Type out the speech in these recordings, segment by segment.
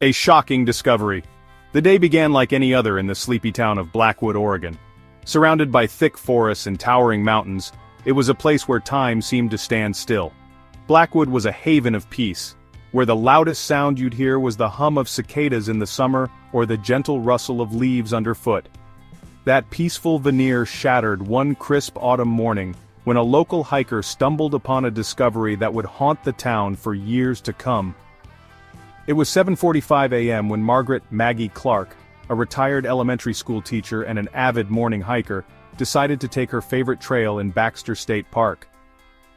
A shocking discovery. The day began like any other in the sleepy town of Blackwood, Oregon. Surrounded by thick forests and towering mountains, it was a place where time seemed to stand still. Blackwood was a haven of peace, where the loudest sound you'd hear was the hum of cicadas in the summer or the gentle rustle of leaves underfoot. That peaceful veneer shattered one crisp autumn morning when a local hiker stumbled upon a discovery that would haunt the town for years to come. It was 7:45 a.m. when Margaret Maggie Clark, a retired elementary school teacher and an avid morning hiker, decided to take her favorite trail in Baxter State Park.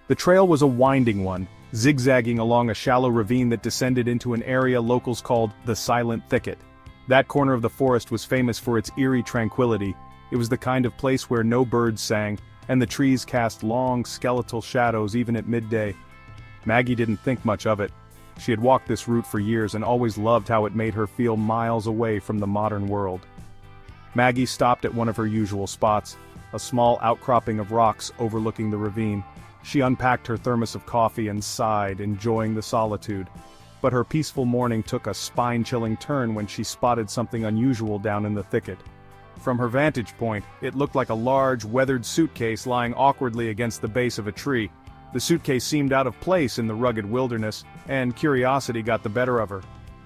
The trail was a winding one, zigzagging along a shallow ravine that descended into an area locals called the Silent Thicket. That corner of the forest was famous for its eerie tranquility. It was the kind of place where no birds sang, and the trees cast long, skeletal shadows even at midday. Maggie didn't think much of it. She had walked this route for years and always loved how it made her feel miles away from the modern world. Maggie stopped at one of her usual spots, a small outcropping of rocks overlooking the ravine. She unpacked her thermos of coffee and sighed, enjoying the solitude. But her peaceful morning took a spine-chilling turn when she spotted something unusual down in the thicket. From her vantage point, it looked like a large, weathered suitcase lying awkwardly against the base of a tree. The suitcase seemed out of place in the rugged wilderness, and curiosity got the better of her.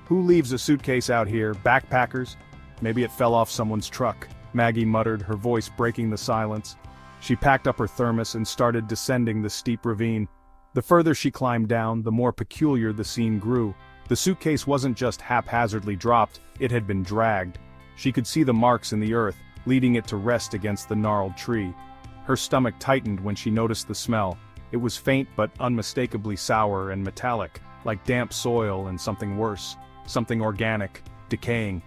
Who leaves a suitcase out here, backpackers? Maybe it fell off someone's truck, Maggie muttered, her voice breaking the silence. She packed up her thermos and started descending the steep ravine. The further she climbed down, the more peculiar the scene grew. The suitcase wasn't just haphazardly dropped, it had been dragged. She could see the marks in the earth, leading it to rest against the gnarled tree. Her stomach tightened when she noticed the smell. It was faint but unmistakably sour and metallic, like damp soil and something worse, something organic, decaying.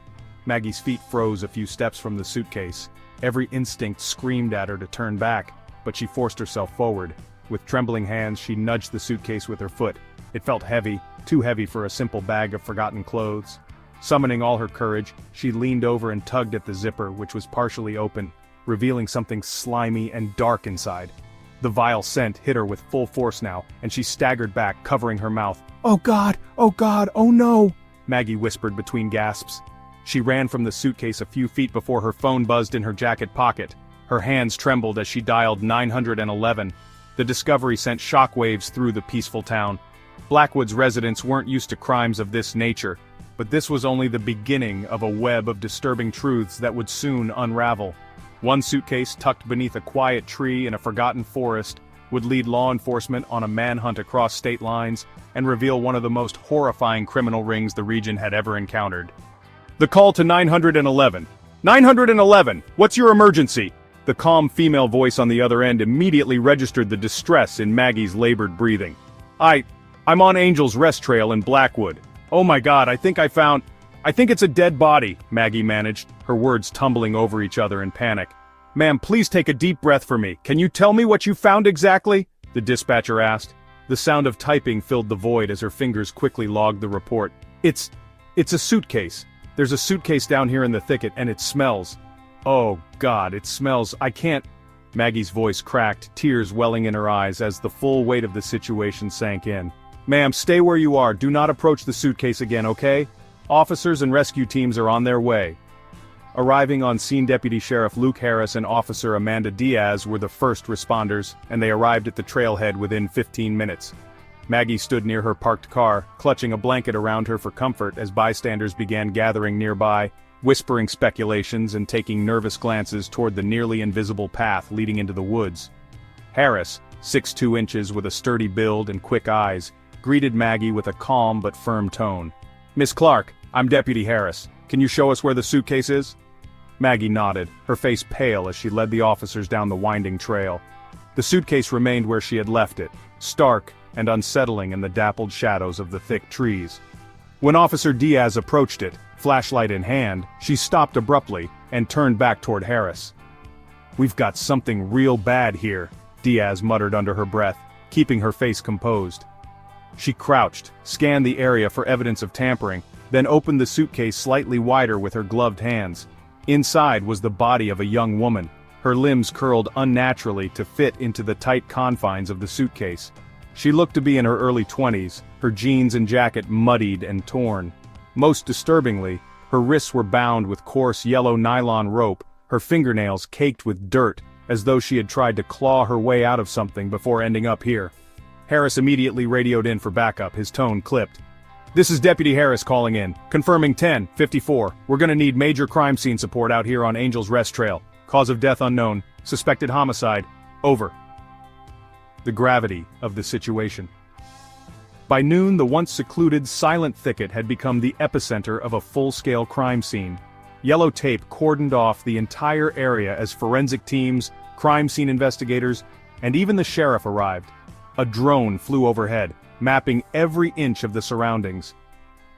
Maggie's feet froze a few steps from the suitcase. Every instinct screamed at her to turn back, but she forced herself forward. With trembling hands, she nudged the suitcase with her foot. It felt heavy, too heavy for a simple bag of forgotten clothes. Summoning all her courage, she leaned over and tugged at the zipper, which was partially open, revealing something slimy and dark inside. The vile scent hit her with full force now, and she staggered back, covering her mouth. "Oh God! Oh God! Oh no!" Maggie whispered between gasps. She ran from the suitcase a few feet before her phone buzzed in her jacket pocket. Her hands trembled as she dialed 911. The discovery sent shockwaves through the peaceful town. Blackwood's residents weren't used to crimes of this nature, but this was only the beginning of a web of disturbing truths that would soon unravel. One suitcase tucked beneath a quiet tree in a forgotten forest would lead law enforcement on a manhunt across state lines and reveal one of the most horrifying criminal rings the region had ever encountered. The call to 911. 911! What's your emergency? The calm female voice on the other end immediately registered the distress in Maggie's labored breathing. I'm on Angel's Rest Trail in Blackwood. Oh my God, I think it's a dead body, Maggie managed, her words tumbling over each other in panic. Ma'am, please take a deep breath for me. Can you tell me what you found exactly? The dispatcher asked. The sound of typing filled the void as her fingers quickly logged the report. It's a suitcase. There's a suitcase down here in the thicket and it smells. Oh God, it smells. I can't. Maggie's voice cracked, tears welling in her eyes as the full weight of the situation sank in. Ma'am, stay where you are. Do not approach the suitcase again, okay? Officers and rescue teams are on their way. Arriving on scene, Deputy Sheriff Luke Harris and Officer Amanda Diaz were the first responders, and they arrived at the trailhead within 15 minutes. Maggie stood near her parked car, clutching a blanket around her for comfort as bystanders began gathering nearby, whispering speculations and taking nervous glances toward the nearly invisible path leading into the woods. Harris, 6'2" inches with a sturdy build and quick eyes, greeted Maggie with a calm but firm tone. Miss Clark, I'm Deputy Harris. Can you show us where the suitcase is? Maggie nodded, her face pale as she led the officers down the winding trail. The suitcase remained where she had left it, stark and unsettling in the dappled shadows of the thick trees. When Officer Diaz approached it, flashlight in hand, she stopped abruptly and turned back toward Harris. We've got something real bad here, Diaz muttered under her breath, keeping her face composed. She crouched, scanned the area for evidence of tampering, then opened the suitcase slightly wider with her gloved hands. Inside was the body of a young woman, her limbs curled unnaturally to fit into the tight confines of the suitcase. She looked to be in her early 20s, her jeans and jacket muddied and torn. Most disturbingly, her wrists were bound with coarse yellow nylon rope, her fingernails caked with dirt, as though she had tried to claw her way out of something before ending up here. Harris immediately radioed in for backup, his tone clipped. "This is Deputy Harris calling in, confirming 10:54. We're gonna need major crime scene support out here on Angel's Rest Trail. Cause of death unknown. Suspected homicide. Over." The gravity of the situation. By noon, the once secluded, silent thicket had become the epicenter of a full-scale crime scene. Yellow tape cordoned off the entire area as forensic teams, crime scene investigators, and even the sheriff arrived. A drone flew overhead, mapping every inch of the surroundings.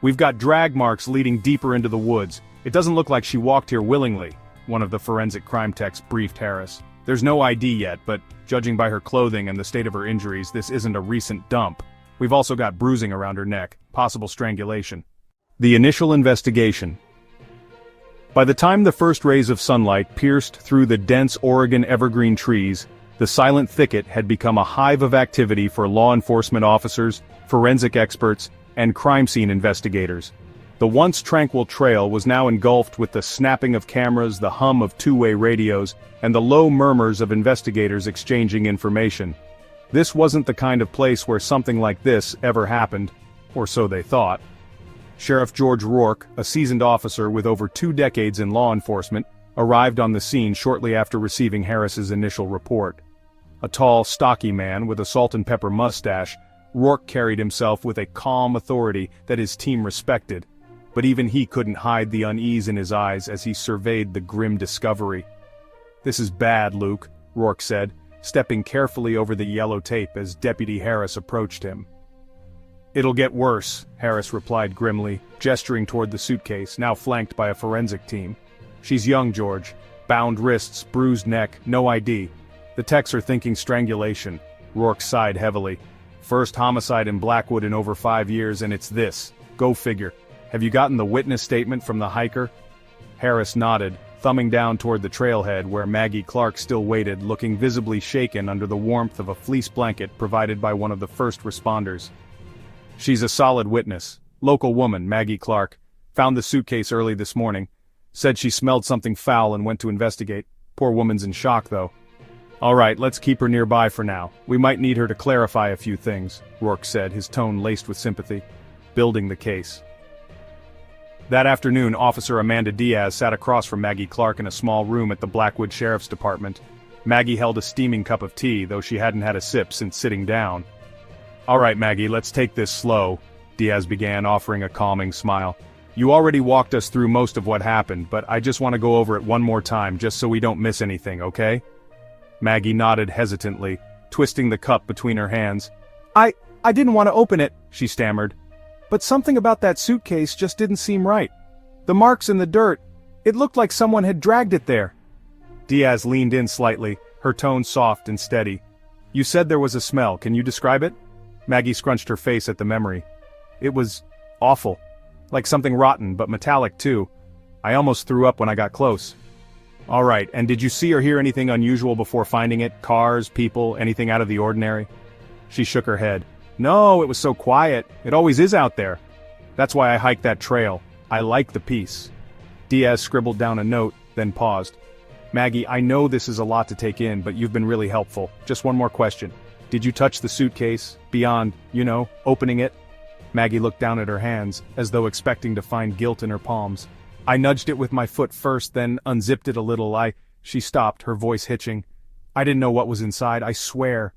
"We've got drag marks leading deeper into the woods. It doesn't look like she walked here willingly," one of the forensic crime techs briefed Harris. "There's no ID yet, but judging by her clothing and the state of her injuries, this isn't a recent dump. We've also got bruising around her neck, possible strangulation." The initial investigation. By the time the first rays of sunlight pierced through the dense Oregon evergreen trees, the silent thicket had become a hive of activity for law enforcement officers, forensic experts, and crime scene investigators. The once tranquil trail was now engulfed with the snapping of cameras, the hum of two-way radios, and the low murmurs of investigators exchanging information. This wasn't the kind of place where something like this ever happened, or so they thought. Sheriff George Rourke, a seasoned officer with over 2 decades in law enforcement, arrived on the scene shortly after receiving Harris's initial report. A tall, stocky man with a salt-and-pepper mustache, Rourke carried himself with a calm authority that his team respected, but even he couldn't hide the unease in his eyes as he surveyed the grim discovery. "This is bad, Luke," Rourke said, stepping carefully over the yellow tape as Deputy Harris approached him. "It'll get worse," Harris replied grimly, gesturing toward the suitcase, now flanked by a forensic team. "She's young, George. Bound wrists, bruised neck, no ID. The techs are thinking strangulation." Rourke sighed heavily. "First homicide in Blackwood in over 5 years, and it's this. Go figure. Have you gotten the witness statement from the hiker?" Harris nodded, thumbing down toward the trailhead where Maggie Clark still waited, looking visibly shaken under the warmth of a fleece blanket provided by one of the first responders. "She's a solid witness. Local woman, Maggie Clark. Found the suitcase early this morning. Said she smelled something foul and went to investigate. Poor woman's in shock, though." "All right, let's keep her nearby for now. We might need her to clarify a few things," Rourke said, his tone laced with sympathy. "Building the case." That afternoon, Officer Amanda Diaz sat across from Maggie Clark in a small room at the Blackwood Sheriff's Department. Maggie held a steaming cup of tea, though she hadn't had a sip since sitting down. "All right, Maggie, let's take this slow," Diaz began, offering a calming smile. "You already walked us through most of what happened, but I just want to go over it one more time just so we don't miss anything, okay?" Maggie nodded hesitantly, twisting the cup between her hands. I didn't want to open it," she stammered. "But something about that suitcase just didn't seem right. The marks in the dirt, it looked like someone had dragged it there." Diaz leaned in slightly, her tone soft and steady. "You said there was a smell, can you describe it?" Maggie scrunched her face at the memory. "It was awful. Like something rotten, but metallic too. I almost threw up when I got close." "All right, and did you see or hear anything unusual before finding it? Cars, people, anything out of the ordinary?" She shook her head. "No, it was so quiet. It always is out there. That's why I hiked that trail. I like the peace." Diaz scribbled down a note, then paused. "Maggie, I know this is a lot to take in, but you've been really helpful. Just one more question. Did you touch the suitcase, beyond, opening it?" Maggie looked down at her hands, as though expecting to find guilt in her palms. "I nudged it with my foot first, then unzipped it a little. She stopped, her voice hitching. "I didn't know what was inside, I swear."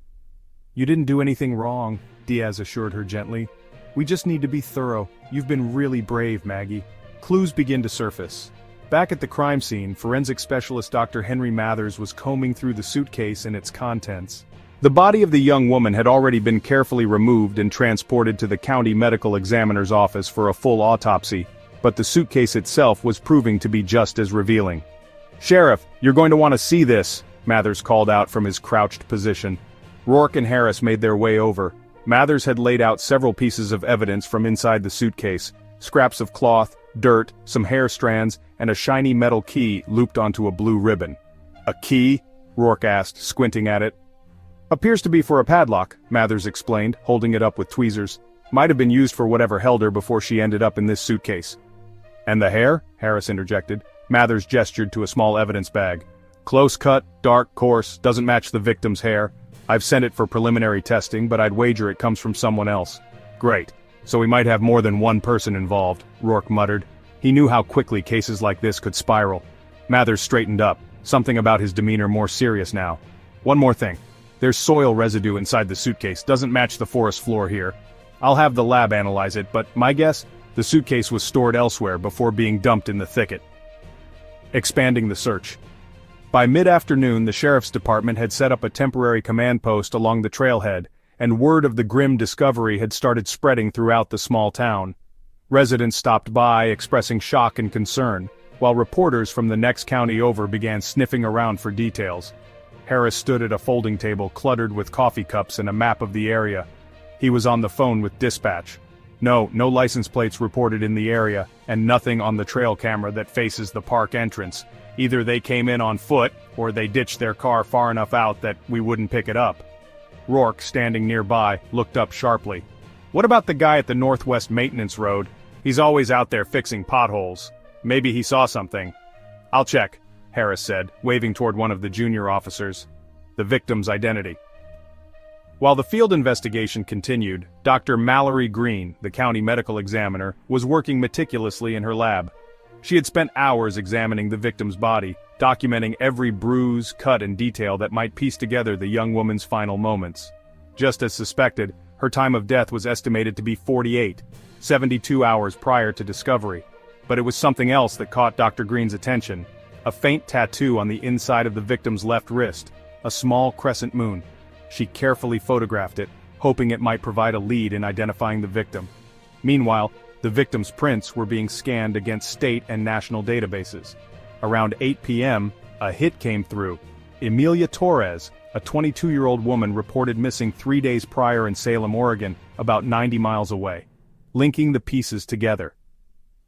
"You didn't do anything wrong," Diaz assured her gently. "We just need to be thorough. You've been really brave, Maggie." Clues begin to surface. Back at the crime scene, forensic specialist Dr. Henry Mathers was combing through the suitcase and its contents. The body of the young woman had already been carefully removed and transported to the county medical examiner's office for a full autopsy, but the suitcase itself was proving to be just as revealing. "Sheriff, you're going to want to see this," Mathers called out from his crouched position. Rourke and Harris made their way over. Mathers had laid out several pieces of evidence from inside the suitcase: scraps of cloth, dirt, some hair strands, and a shiny metal key looped onto a blue ribbon. "A key?" Rourke asked, squinting at it. "Appears to be for a padlock," Mathers explained, holding it up with tweezers. Might have been used for whatever held her before she ended up in this suitcase. And the hair? Harris interjected. Mathers gestured to a small evidence bag. Close cut, dark, coarse, doesn't match the victim's hair. I've sent it for preliminary testing, but I'd wager it comes from someone else. Great. So we might have more than one person involved, Rourke muttered. He knew how quickly cases like this could spiral. Mathers straightened up, something about his demeanor more serious now. One more thing. There's soil residue inside the suitcase, doesn't match the forest floor here. I'll have the lab analyze it, but my guess? The suitcase was stored elsewhere before being dumped in the thicket. Expanding the search. By mid-afternoon, the sheriff's department had set up a temporary command post along the trailhead, and word of the grim discovery had started spreading throughout the small town. Residents stopped by, expressing shock and concern, while reporters from the next county over began sniffing around for details. Harris stood at a folding table cluttered with coffee cups and a map of the area. He was on the phone with dispatch. No license plates reported in the area, and nothing on the trail camera that faces the park entrance. Either they came in on foot, or they ditched their car far enough out that we wouldn't pick it up. Rourke, standing nearby, looked up sharply. What about the guy at the Northwest Maintenance Road? He's always out there fixing potholes. Maybe he saw something. I'll check, Harris said, waving toward one of the junior officers. The victim's identity. While the field investigation continued, Dr. Mallory Green, the county medical examiner, was working meticulously in her lab. She had spent hours examining the victim's body, documenting every bruise, cut, and detail that might piece together the young woman's final moments. Just as suspected, her time of death was estimated to be 48, 72 hours prior to discovery. But it was something else that caught Dr. Green's attention. A faint tattoo on the inside of the victim's left wrist, a small crescent moon. She carefully photographed it, hoping it might provide a lead in identifying the victim. Meanwhile, the victim's prints were being scanned against state and national databases. Around 8 p.m., a hit came through. Emilia Torres, a 22-year-old woman reported missing 3 days prior in Salem, Oregon, about 90 miles away. Linking the pieces together.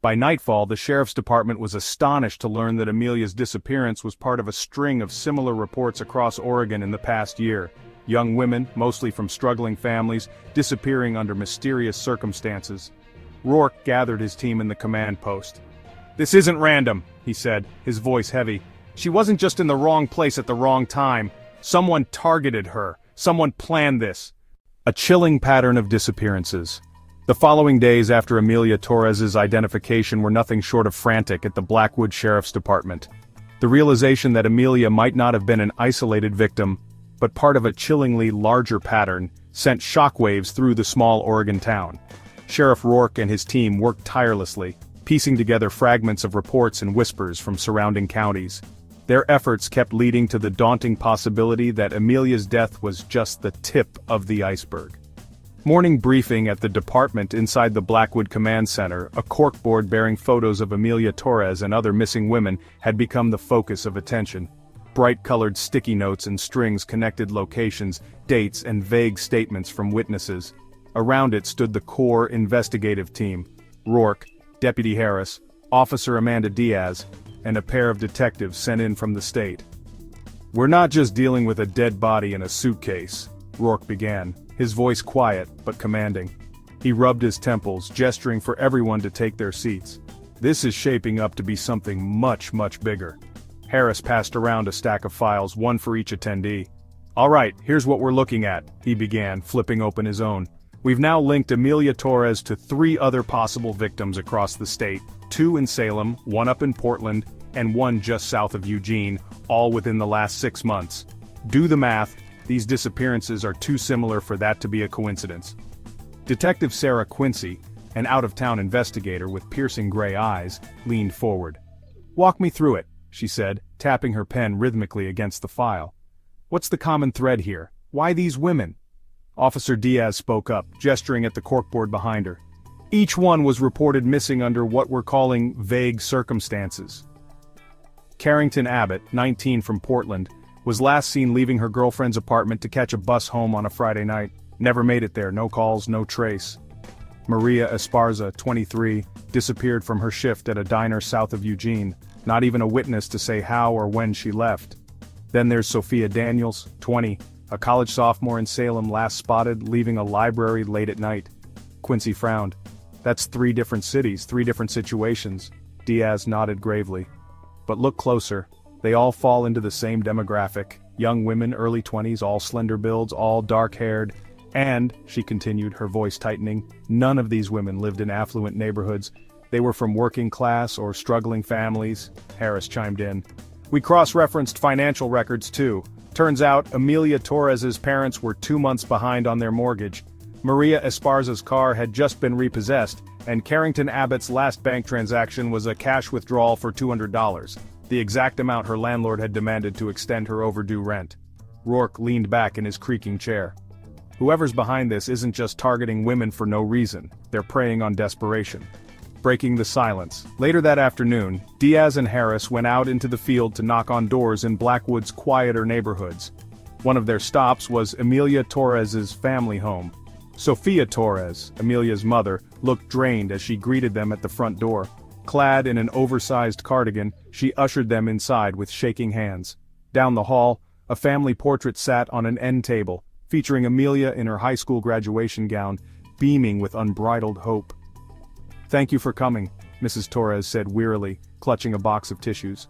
By nightfall, the sheriff's department was astonished to learn that Emilia's disappearance was part of a string of similar reports across Oregon in the past year. Young women, mostly from struggling families, disappearing under mysterious circumstances. Rourke gathered his team in the command post. "This isn't random," he said, his voice heavy. "She wasn't just in the wrong place at the wrong time. Someone targeted her. Someone planned this." A chilling pattern of disappearances. The following days after Emilia Torres's identification were nothing short of frantic at the Blackwood Sheriff's Department. The realization that Emilia might not have been an isolated victim, but part of a chillingly larger pattern, sent shockwaves through the small Oregon town. Sheriff Rourke and his team worked tirelessly, piecing together fragments of reports and whispers from surrounding counties. Their efforts kept leading to the daunting possibility that Emilia's death was just the tip of the iceberg. Morning briefing at the department inside the Blackwood Command Center, a corkboard bearing photos of Emilia Torres and other missing women had become the focus of attention. Bright-colored sticky notes and strings connected locations, dates, and vague statements from witnesses. Around it stood the core investigative team: Rourke, Deputy Harris, Officer Amanda Diaz, and a pair of detectives sent in from the state. "We're not just dealing with a dead body in a suitcase," Rourke began, his voice quiet but commanding. He rubbed his temples, gesturing for everyone to take their seats. "This is shaping up to be something much, much bigger." Harris passed around a stack of files, one for each attendee. "All right, here's what we're looking at," he began, flipping open his own. "We've now linked Emilia Torres to 3 other possible victims across the state, 2 in Salem, 1 up in Portland, and 1 just south of Eugene, all within the last 6 months. Do the math, these disappearances are too similar for that to be a coincidence." Detective Sarah Quincy, an out-of-town investigator with piercing gray eyes, leaned forward. "Walk me through it," she said, tapping her pen rhythmically against the file. "What's the common thread here? Why these women?" Officer Diaz spoke up, gesturing at the corkboard behind her. "Each one was reported missing under what we're calling vague circumstances. Carrington Abbott, 19 from Portland, was last seen leaving her girlfriend's apartment to catch a bus home on a Friday night. Never made it there, no calls, no trace. Maria Esparza, 23, disappeared from her shift at a diner south of Eugene, not even a witness to say how or when she left. Then there's Sophia Daniels, 20, a college sophomore in Salem, last spotted leaving a library late at night. Quincy frowned. That's 3 different cities, 3 different situations. Diaz nodded gravely. But look closer. They all fall into the same demographic. Young women, early 20s, all slender builds, all dark-haired. And, she continued, her voice tightening, none of these women lived in affluent neighborhoods. They were from working class or struggling families. Harris chimed in. We cross-referenced financial records too. Turns out, Amelia Torres's parents were 2 months behind on their mortgage. Maria Esparza's car had just been repossessed, and Carrington Abbott's last bank transaction was a cash withdrawal for $200, the exact amount her landlord had demanded to extend her overdue rent. Rourke leaned back in his creaking chair. Whoever's behind this isn't just targeting women for no reason, they're preying on desperation. Breaking the silence. Later that afternoon, Diaz and Harris went out into the field to knock on doors in Blackwood's quieter neighborhoods. One of their stops was Amelia Torres's family home. Sophia Torres, Amelia's mother, looked drained as she greeted them at the front door. Clad in an oversized cardigan, she ushered them inside with shaking hands. Down the hall, a family portrait sat on an end table, featuring Amelia in her high school graduation gown, beaming with unbridled hope. "Thank you for coming," Mrs. Torres said wearily, clutching a box of tissues.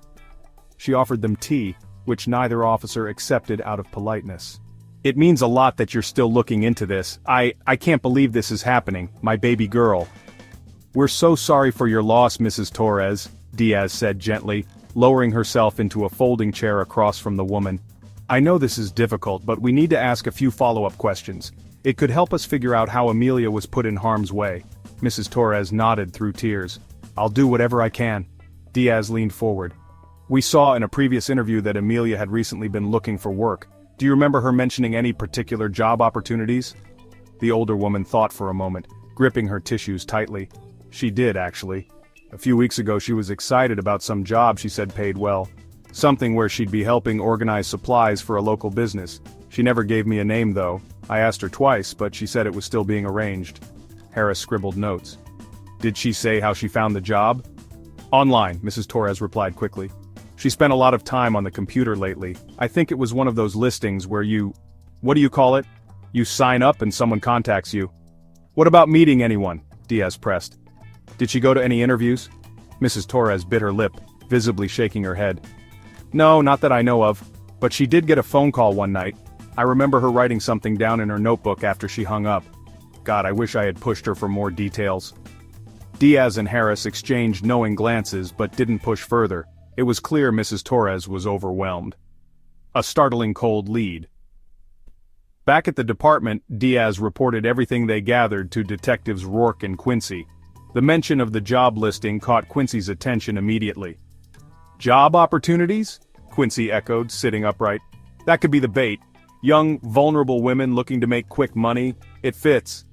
She offered them tea, which neither officer accepted out of politeness. "It means a lot that you're still looking into this. I can't believe this is happening, my baby girl." "We're so sorry for your loss, Mrs. Torres," Diaz said gently, lowering herself into a folding chair across from the woman. "I know this is difficult, but we need to ask a few follow-up questions. It could help us figure out how Amelia was put in harm's way." Mrs. Torres nodded through tears. "I'll do whatever I can." Diaz leaned forward. "We saw in a previous interview that Amelia had recently been looking for work. Do you remember her mentioning any particular job opportunities?" The older woman thought for a moment, gripping her tissues tightly. "She did, actually. A few weeks ago she was excited about some job she said paid well. Something where she'd be helping organize supplies for a local business. She never gave me a name though. I asked her twice, but she said it was still being arranged." Harris scribbled notes. "Did she say how she found the job?" "Online," Mrs. Torres replied quickly. "She spent a lot of time on the computer lately. I think it was one of those listings where what do you call it? You sign up and someone contacts you." "What about meeting anyone?" Diaz pressed. "Did she go to any interviews?" Mrs. Torres bit her lip, visibly shaking her head. "No, not that I know of. But she did get a phone call one night. I remember her writing something down in her notebook after she hung up. God, I wish I had pushed her for more details." Diaz and Harris exchanged knowing glances but didn't push further. It was clear Mrs. Torres was overwhelmed. A startling cold lead. Back at the department, Diaz reported everything they gathered to Detectives Rourke and Quincy. The mention of the job listing caught Quincy's attention immediately. "Job opportunities?" Quincy echoed, sitting upright. "That could be the bait. Young, vulnerable women looking to make quick money. It fits."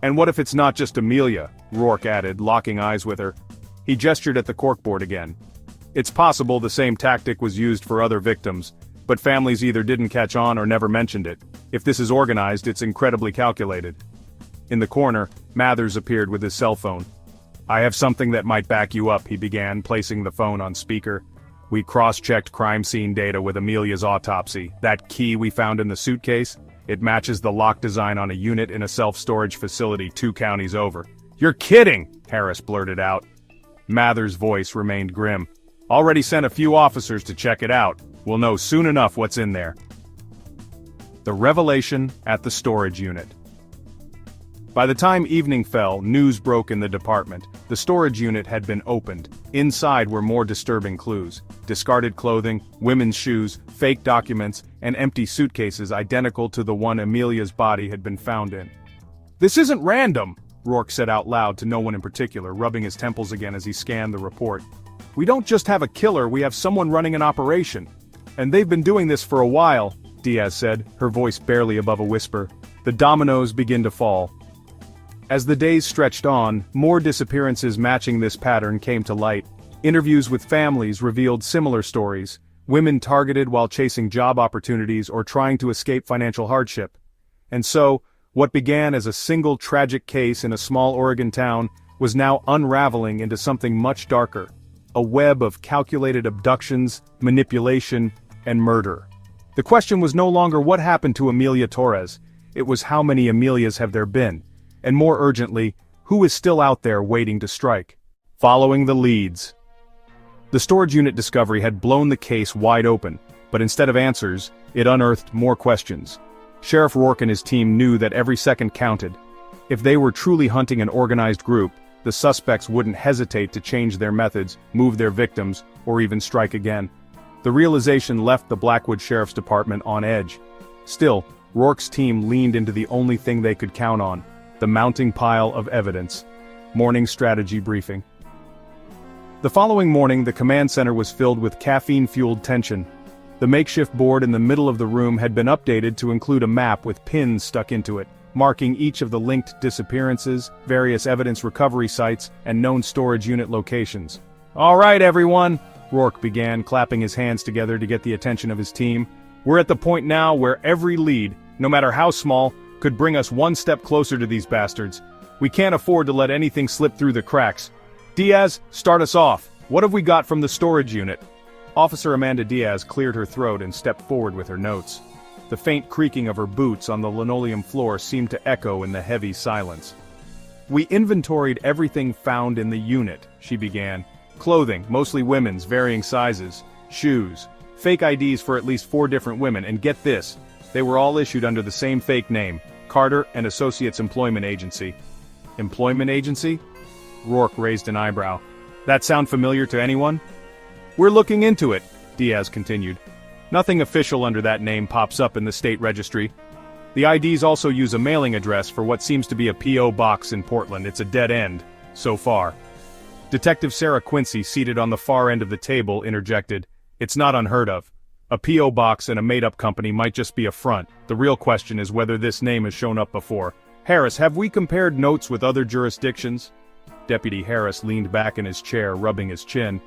"And what if it's not just Amelia?" Rourke added, locking eyes with her. He gestured at the corkboard again. "It's possible the same tactic was used for other victims, but families either didn't catch on or never mentioned it. If this is organized, it's incredibly calculated." In the corner, Mathers appeared with his cell phone. "I have something that might back you up," he began, placing the phone on speaker. "We cross-checked crime scene data with Amelia's autopsy. That key we found in the suitcase? It matches the lock design on a unit in a self-storage facility 2 counties over." "You're kidding!" Harris blurted out. Mathers' voice remained grim. "Already sent a few officers to check it out. We'll know soon enough what's in there." The revelation at the storage unit. By the time evening fell, news broke in the department. The storage unit had been opened. Inside were more disturbing clues. Discarded clothing, women's shoes, fake documents, and empty suitcases identical to the one Amelia's body had been found in. "This isn't random," Rourke said out loud to no one in particular, rubbing his temples again as he scanned the report. "We don't just have a killer, we have someone running an operation. And they've been doing this for a while," Diaz said, her voice barely above a whisper. "The dominoes begin to fall." As the days stretched on, more disappearances matching this pattern came to light. Interviews with families revealed similar stories, women targeted while chasing job opportunities or trying to escape financial hardship. And so, what began as a single tragic case in a small Oregon town was now unraveling into something much darker. A web of calculated abductions, manipulation, and murder. The question was no longer what happened to Amelia Torres, it was how many Amelias have there been? And more urgently, who is still out there waiting to strike? Following the leads. The storage unit discovery had blown the case wide open, but instead of answers, it unearthed more questions. Sheriff Rourke and his team knew that every second counted. If they were truly hunting an organized group, the suspects wouldn't hesitate to change their methods, move their victims, or even strike again. The realization left the Blackwood Sheriff's Department on edge. Still, Rourke's team leaned into the only thing they could count on: the mounting pile of evidence. Morning strategy briefing. The following morning, the command center was filled with caffeine-fueled tension. The makeshift board in the middle of the room had been updated to include a map with pins stuck into it, marking each of the linked disappearances, various evidence recovery sites, and known storage unit locations. "All right, everyone," Rourke began, clapping his hands together to get the attention of his team. "We're at the point now where every lead, no matter how small, could bring us one step closer to these bastards. We can't afford to let anything slip through the cracks. Diaz, start us off. What have we got from the storage unit?" Officer Amanda Diaz cleared her throat and stepped forward with her notes. The faint creaking of her boots on the linoleum floor seemed to echo in the heavy silence. "We inventoried everything found in the unit," she began. "Clothing, mostly women's, varying sizes. Shoes. Fake IDs for at least 4 different women, and get this, they were all issued under the same fake name, Carter and Associates Employment Agency." "Employment Agency?" Rourke raised an eyebrow. "That sound familiar to anyone?" "We're looking into it," Diaz continued. "Nothing official under that name pops up in the state registry. The IDs also use a mailing address for what seems to be a P.O. box in Portland. It's a dead end, so far." Detective Sarah Quincy, seated on the far end of the table, interjected, "It's not unheard of. A P.O. box and a made-up company might just be a front. The real question is whether this name has shown up before. Harris, have we compared notes with other jurisdictions?" Deputy Harris leaned back in his chair, rubbing his chin.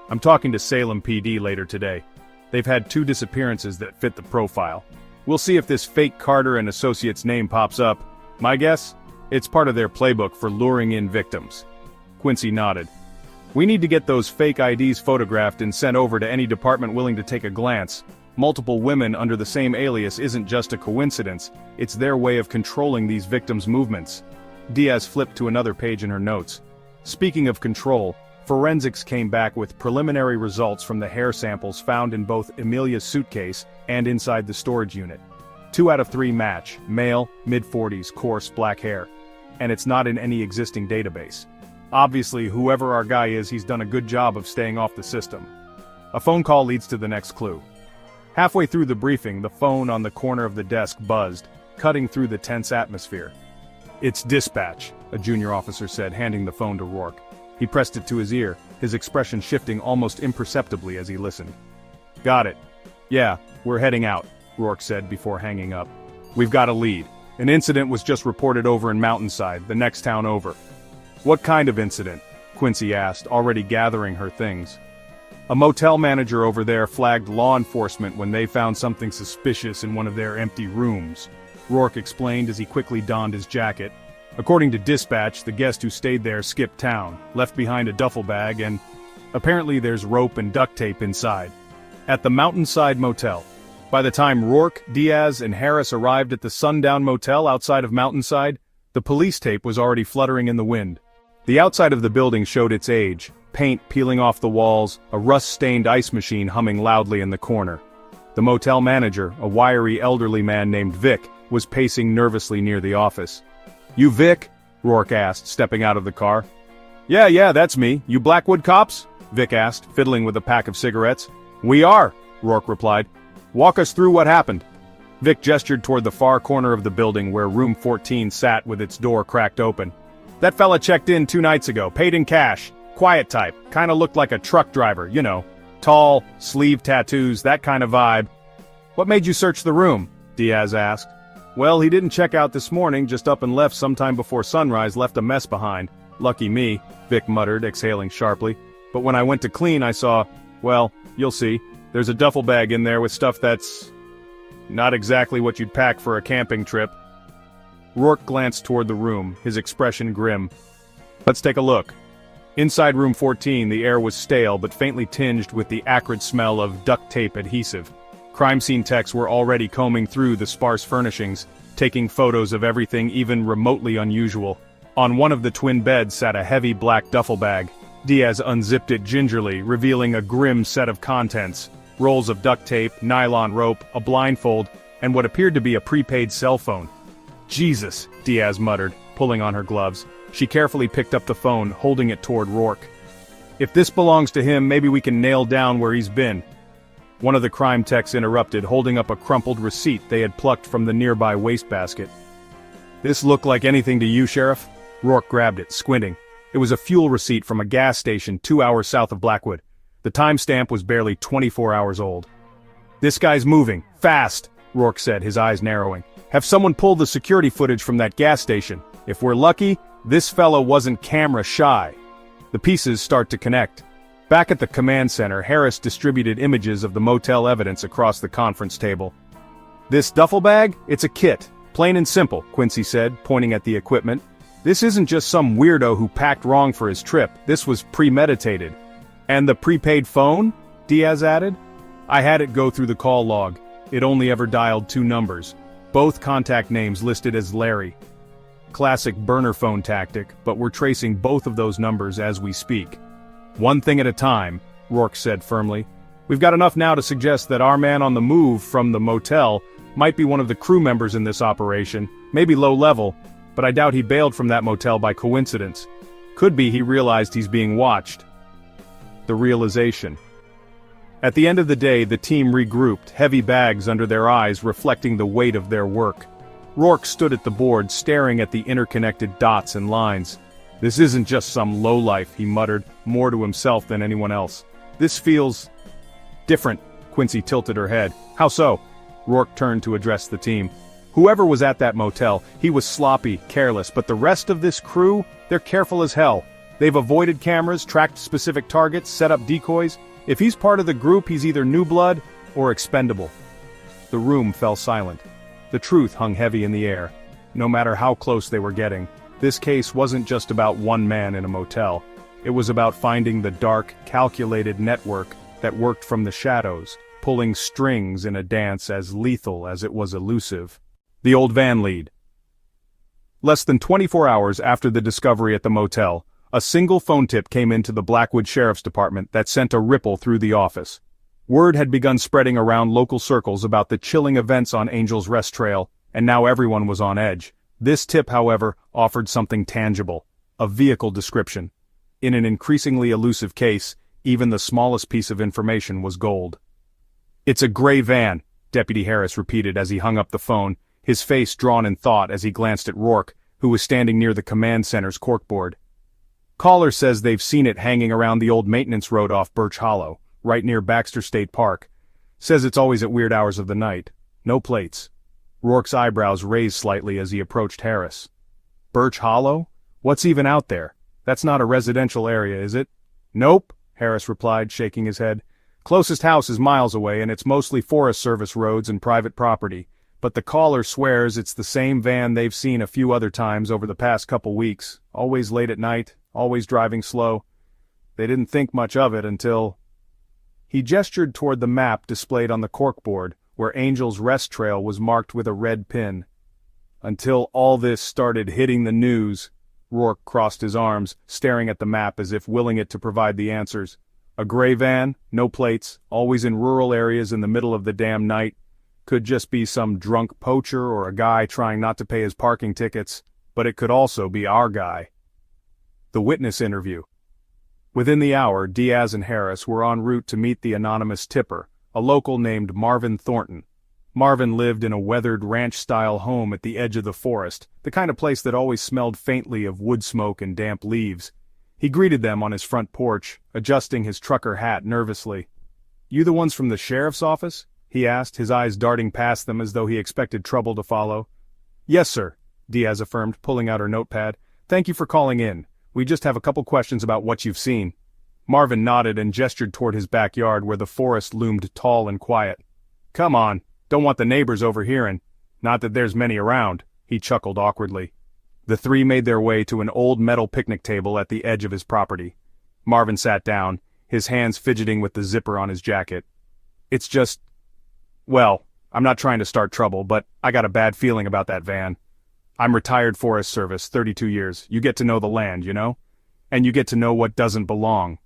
"I'm talking to Salem PD later today. They've had 2 disappearances that fit the profile. We'll see if this fake Carter and Associates name pops up. My guess? It's part of their playbook for luring in victims." Quincy nodded. "We need to get those fake IDs photographed and sent over to any department willing to take a glance. Multiple women under the same alias isn't just a coincidence, it's their way of controlling these victims' movements." Diaz flipped to another page in her notes. "Speaking of control, forensics came back with preliminary results from the hair samples found in both Emilia's suitcase and inside the storage unit. 2 out of 3 match, male, mid-40s, coarse black hair. And it's not in any existing database. Obviously, whoever our guy is, he's done a good job of staying off the system." A phone call leads to the next clue. Halfway through the briefing, the phone on the corner of the desk buzzed, cutting through the tense atmosphere. "It's dispatch," a junior officer said, handing the phone to Rourke. He pressed it to his ear, his expression shifting almost imperceptibly as he listened. "Got it. Yeah, we're heading out," Rourke said before hanging up. "We've got a lead. An incident was just reported over in Mountainside, the next town over." "What kind of incident?" Quincy asked, already gathering her things. "A motel manager over there flagged law enforcement when they found something suspicious in one of their empty rooms," Rourke explained as he quickly donned his jacket. "According to dispatch, the guest who stayed there skipped town, left behind a duffel bag, and apparently there's rope and duct tape inside. At the Mountainside Motel. By the time Rourke, Diaz, and Harris arrived at the Sundown Motel outside of Mountainside, the police tape was already fluttering in the wind. The outside of the building showed its age, paint peeling off the walls, a rust-stained ice machine humming loudly in the corner. The motel manager, a wiry elderly man named Vic, was pacing nervously near the office. "You Vic?" Rourke asked, stepping out of the car. Yeah, that's me. You Blackwood cops?" Vic asked, fiddling with a pack of cigarettes. "We are," Rourke replied. "Walk us through what happened." Vic gestured toward the far corner of the building where room 14 sat with its door cracked open. "That fella checked in 2 nights ago, paid in cash. Quiet type, kinda looked like a truck driver, you know. Tall, sleeve tattoos, that kind of vibe." "What made you search the room?" Diaz asked. "Well, he didn't check out this morning, just up and left sometime before sunrise, left a mess behind. Lucky me," Vic muttered, exhaling sharply. "But when I went to clean I saw, well, you'll see, there's a duffel bag in there with stuff that's not exactly what you'd pack for a camping trip." Rourke glanced toward the room, his expression grim. "Let's take a look." Inside room 14, the air was stale but faintly tinged with the acrid smell of duct tape adhesive. Crime scene techs were already combing through the sparse furnishings, taking photos of everything even remotely unusual. On one of the twin beds sat a heavy black duffel bag. Diaz unzipped it gingerly, revealing a grim set of contents: rolls of duct tape, nylon rope, a blindfold, and what appeared to be a prepaid cell phone. "Jesus," Diaz muttered, pulling on her gloves. She carefully picked up the phone, holding it toward Rourke. "If this belongs to him, maybe we can nail down where he's been." One of the crime techs interrupted, holding up a crumpled receipt they had plucked from the nearby wastebasket. "This look like anything to you, Sheriff?" Rourke grabbed it, squinting. It was a fuel receipt from a gas station 2 hours south of Blackwood. The timestamp was barely 24 hours old. "This guy's moving. Fast," Rourke said, his eyes narrowing. "Have someone pull the security footage from that gas station. If we're lucky, this fellow wasn't camera shy." The pieces start to connect. Back at the command center, Harris distributed images of the motel evidence across the conference table. "This duffel bag? It's a kit. Plain and simple," Quincy said, pointing at the equipment. "This isn't just some weirdo who packed wrong for his trip. This was premeditated." "And the prepaid phone?" Diaz added. "I had it go through the call log. It only ever dialed 2 numbers. Both contact names listed as Larry. Classic burner phone tactic, but we're tracing both of those numbers as we speak." "One thing at a time," Rourke said firmly. "We've got enough now to suggest that our man on the move from the motel might be one of the crew members in this operation, maybe low level, but I doubt he bailed from that motel by coincidence. Could be he realized he's being watched." The realization. At the end of the day, the team regrouped, heavy bags under their eyes reflecting the weight of their work. Rourke stood at the board, staring at the interconnected dots and lines. "This isn't just some lowlife," he muttered, more to himself than anyone else. "This feels different." Quincy tilted her head. "How so?" Rourke turned to address the team. "Whoever was at that motel, he was sloppy, careless, but the rest of this crew, they're careful as hell. They've avoided cameras, tracked specific targets, set up decoys. If he's part of the group, he's either new blood or expendable." The room fell silent. The truth hung heavy in the air. No matter how close they were getting, this case wasn't just about one man in a motel. It was about finding the dark, calculated network that worked from the shadows, pulling strings in a dance as lethal as it was elusive. The old van lead. Less than 24 hours after the discovery at the motel, a single phone tip came into the Blackwood Sheriff's Department that sent a ripple through the office. Word had begun spreading around local circles about the chilling events on Angel's Rest Trail, and now everyone was on edge. This tip, however, offered something tangible: a vehicle description. In an increasingly elusive case, even the smallest piece of information was gold. "It's a gray van," Deputy Harris repeated as he hung up the phone, his face drawn in thought as he glanced at Rourke, who was standing near the command center's corkboard. "Caller says they've seen it hanging around the old maintenance road off Birch Hollow, right near Baxter State Park. Says it's always at weird hours of the night. No plates." Rourke's eyebrows raised slightly as he approached Harris. "Birch Hollow? What's even out there? That's not a residential area, is it?" "Nope," Harris replied, shaking his head. "Closest house is miles away and it's mostly Forest Service roads and private property. But the caller swears it's the same van they've seen a few other times over the past couple weeks, always late at night, always driving slow. They didn't think much of it until—" He gestured toward the map displayed on the corkboard, where Angel's Rest Trail was marked with a red pin. "Until all this started hitting the news." Rourke crossed his arms, staring at the map as if willing it to provide the answers. "A gray van, no plates, always in rural areas in the middle of the damn night. Could just be some drunk poacher or a guy trying not to pay his parking tickets, but it could also be our guy." The witness interview. Within the hour, Diaz and Harris were en route to meet the anonymous tipper, a local named Marvin Thornton. Marvin lived in a weathered ranch-style home at the edge of the forest, the kind of place that always smelled faintly of wood smoke and damp leaves. He greeted them on his front porch, adjusting his trucker hat nervously. "You the ones from the sheriff's office?" he asked, his eyes darting past them as though he expected trouble to follow. "Yes, sir," Diaz affirmed, pulling out her notepad. "Thank you for calling in. We just have a couple questions about what you've seen." Marvin nodded and gestured toward his backyard where the forest loomed tall and quiet. "Come on, don't want the neighbors overhearing. Not that there's many around," he chuckled awkwardly. The three made their way to an old metal picnic table at the edge of his property. Marvin sat down, his hands fidgeting with the zipper on his jacket. "It's just... well, I'm not trying to start trouble, but I got a bad feeling about that van. I'm retired Forest Service, 32 years. You get to know the land, you know? And you get to know what doesn't belong.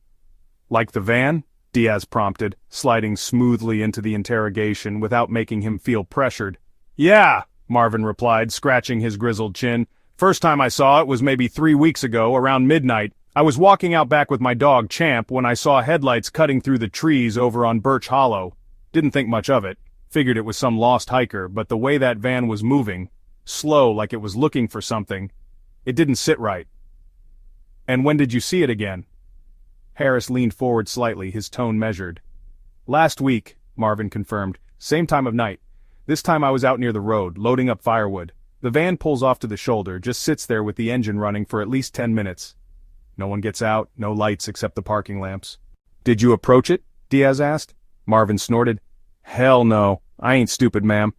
Like the van? Diaz prompted, sliding smoothly into the interrogation without making him feel pressured. Yeah, Marvin replied, scratching his grizzled chin. First time I saw it was maybe 3 weeks ago, around midnight. I was walking out back with my dog, Champ, when I saw headlights cutting through the trees over on Birch Hollow. Didn't think much of it. Figured it was some lost hiker, but the way that van was moving, slow like it was looking for something, it didn't sit right. And when did you see it again? Harris leaned forward slightly, his tone measured. Last week, Marvin confirmed. Same time of night. This time I was out near the road, loading up firewood. The van pulls off to the shoulder, just sits there with the engine running for at least 10 minutes. No one gets out, no lights except the parking lamps. Did you approach it? Diaz asked. Marvin snorted. Hell no, I ain't stupid, ma'am.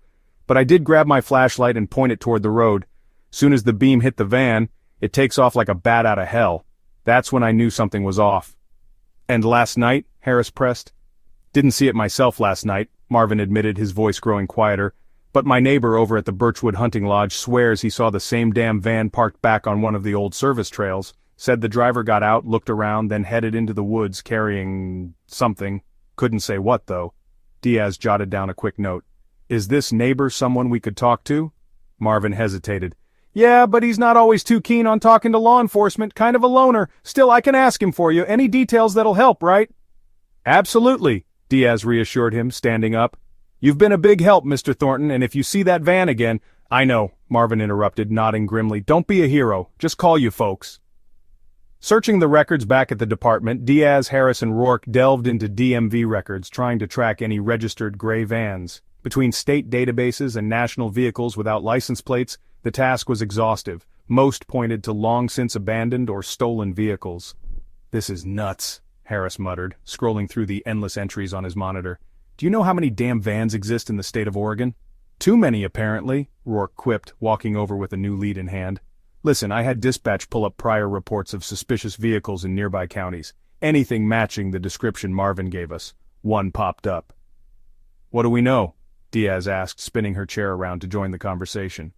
But I did grab my flashlight and point it toward the road. Soon as the beam hit the van, it takes off like a bat out of hell. That's when I knew something was off. And last night? Harris pressed. Didn't see it myself last night, Marvin admitted, his voice growing quieter. But my neighbor over at the Birchwood Hunting Lodge swears he saw the same damn van parked back on one of the old service trails. Said the driver got out, looked around, then headed into the woods carrying something. Couldn't say what, though. Diaz jotted down a quick note. Is this neighbor someone we could talk to? Marvin hesitated. Yeah, but he's not always too keen on talking to law enforcement, kind of a loner. Still, I can ask him for you. Any details that'll help, right? Absolutely, Diaz reassured him, standing up. You've been a big help, Mr. Thornton, and if you see that van again— I know, Marvin interrupted, nodding grimly. Don't be a hero. Just call you folks. Searching the records back at the department, Diaz, Harris, and Rourke delved into DMV records, trying to track any registered gray vans. Between state databases and national vehicles without license plates, the task was exhaustive. Most pointed to long-since abandoned or stolen vehicles. This is nuts, Harris muttered, scrolling through the endless entries on his monitor. Do you know how many damn vans exist in the state of Oregon? Too many, apparently, Rourke quipped, walking over with a new lead in hand. Listen, I had dispatch pull up prior reports of suspicious vehicles in nearby counties. Anything matching the description Marvin gave us. One popped up. What do we know? Diaz asked, spinning her chair around to join the conversation.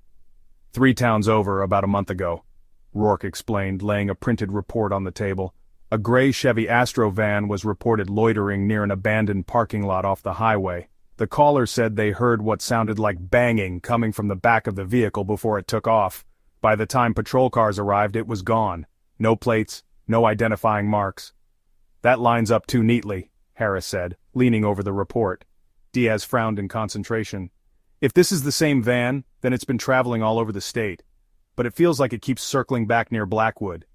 3 towns over about a month ago, Rourke explained, laying a printed report on the table. A gray Chevy Astro van was reported loitering near an abandoned parking lot off the highway. The caller said they heard what sounded like banging coming from the back of the vehicle before it took off. By the time patrol cars arrived, it was gone. No plates, no identifying marks. That lines up too neatly, Harris said, leaning over the report. Diaz frowned in concentration. If this is the same van, then it's been traveling all over the state. But it feels like it keeps circling back near Blackwood.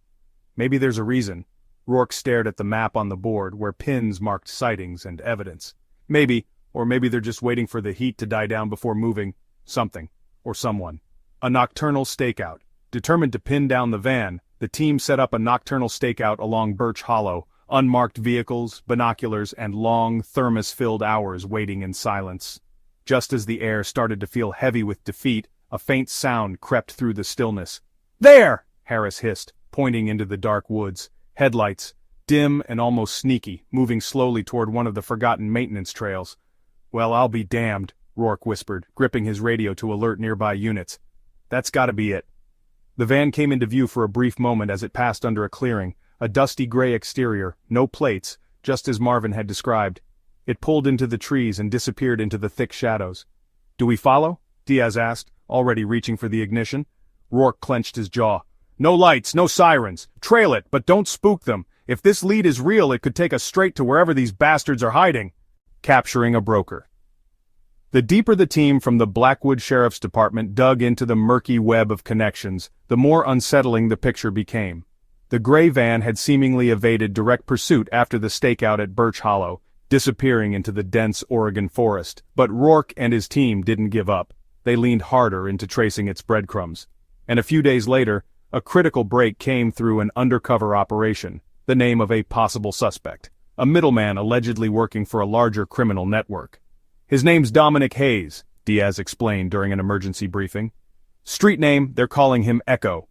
Maybe there's a reason. Rourke stared at the map on the board, where pins marked sightings and evidence. Maybe, or maybe they're just waiting for the heat to die down before moving. Something. Or someone. A nocturnal stakeout. Determined to pin down the van, the team set up a nocturnal stakeout along Birch Hollow, unmarked vehicles, binoculars, and long, thermos-filled hours waiting in silence. Just as the air started to feel heavy with defeat, a faint sound crept through the stillness. There! Harris hissed, pointing into the dark woods. Headlights, dim and almost sneaky, moving slowly toward one of the forgotten maintenance trails. Well, I'll be damned, Rourke whispered, gripping his radio to alert nearby units. That's gotta be it. The van came into view for a brief moment as it passed under a clearing, a dusty gray exterior, no plates, just as Marvin had described. It pulled into the trees and disappeared into the thick shadows. Do we follow? Diaz asked, already reaching for the ignition. Rourke clenched his jaw. No lights, no sirens. Trail it, but don't spook them. If this lead is real, it could take us straight to wherever these bastards are hiding. Capturing a broker. The deeper the team from the Blackwood Sheriff's Department dug into the murky web of connections, the more unsettling the picture became. The gray van had seemingly evaded direct pursuit after the stakeout at Birch Hollow, disappearing into the dense Oregon forest. But Rourke and his team didn't give up. They leaned harder into tracing its breadcrumbs. And a few days later, a critical break came through an undercover operation, the name of a possible suspect, a middleman allegedly working for a larger criminal network. His name's Dominic Hayes, Diaz explained during an emergency briefing. Street name, they're calling him Echo.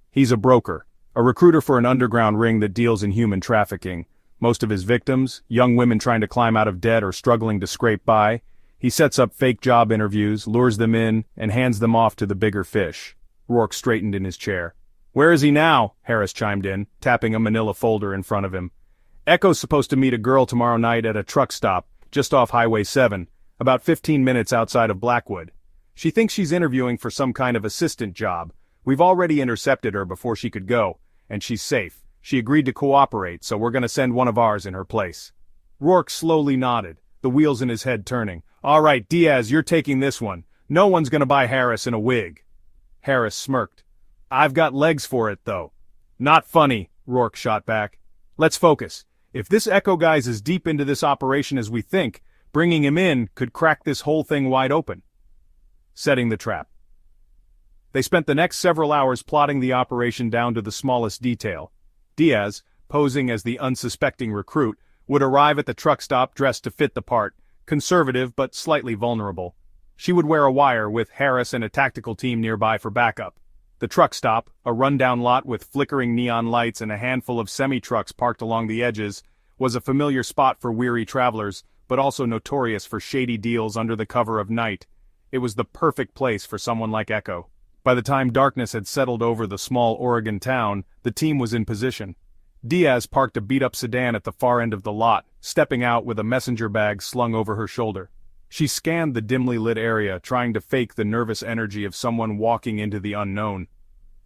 He's a broker, a recruiter for an underground ring that deals in human trafficking. Most of his victims, young women trying to climb out of debt or struggling to scrape by. He sets up fake job interviews, lures them in, and hands them off to the bigger fish. Rourke straightened in his chair. "Where is he now?" Harris chimed in, tapping a manila folder in front of him. "Echo's supposed to meet a girl tomorrow night at a truck stop, just off Highway 7, about 15 minutes outside of Blackwood. She thinks she's interviewing for some kind of assistant job. We've already intercepted her before she could go, and she's safe. She agreed to cooperate, so we're gonna send one of ours in her place." Rourke slowly nodded, the wheels in his head turning. "All right, Diaz, you're taking this one. No one's gonna buy Harris in a wig." Harris smirked. "I've got legs for it, though." "Not funny," Rourke shot back. "Let's focus. If this Echo guy's as deep into this operation as we think, bringing him in could crack this whole thing wide open." Setting the trap. They spent the next several hours plotting the operation down to the smallest detail. Diaz, posing as the unsuspecting recruit, would arrive at the truck stop dressed to fit the part, conservative but slightly vulnerable. She would wear a wire with Harris and a tactical team nearby for backup. The truck stop, a rundown lot with flickering neon lights and a handful of semi-trucks parked along the edges, was a familiar spot for weary travelers, but also notorious for shady deals under the cover of night. It was the perfect place for someone like Echo. By the time darkness had settled over the small Oregon town, the team was in position. Diaz parked a beat-up sedan at the far end of the lot, stepping out with a messenger bag slung over her shoulder. She scanned the dimly lit area, trying to fake the nervous energy of someone walking into the unknown.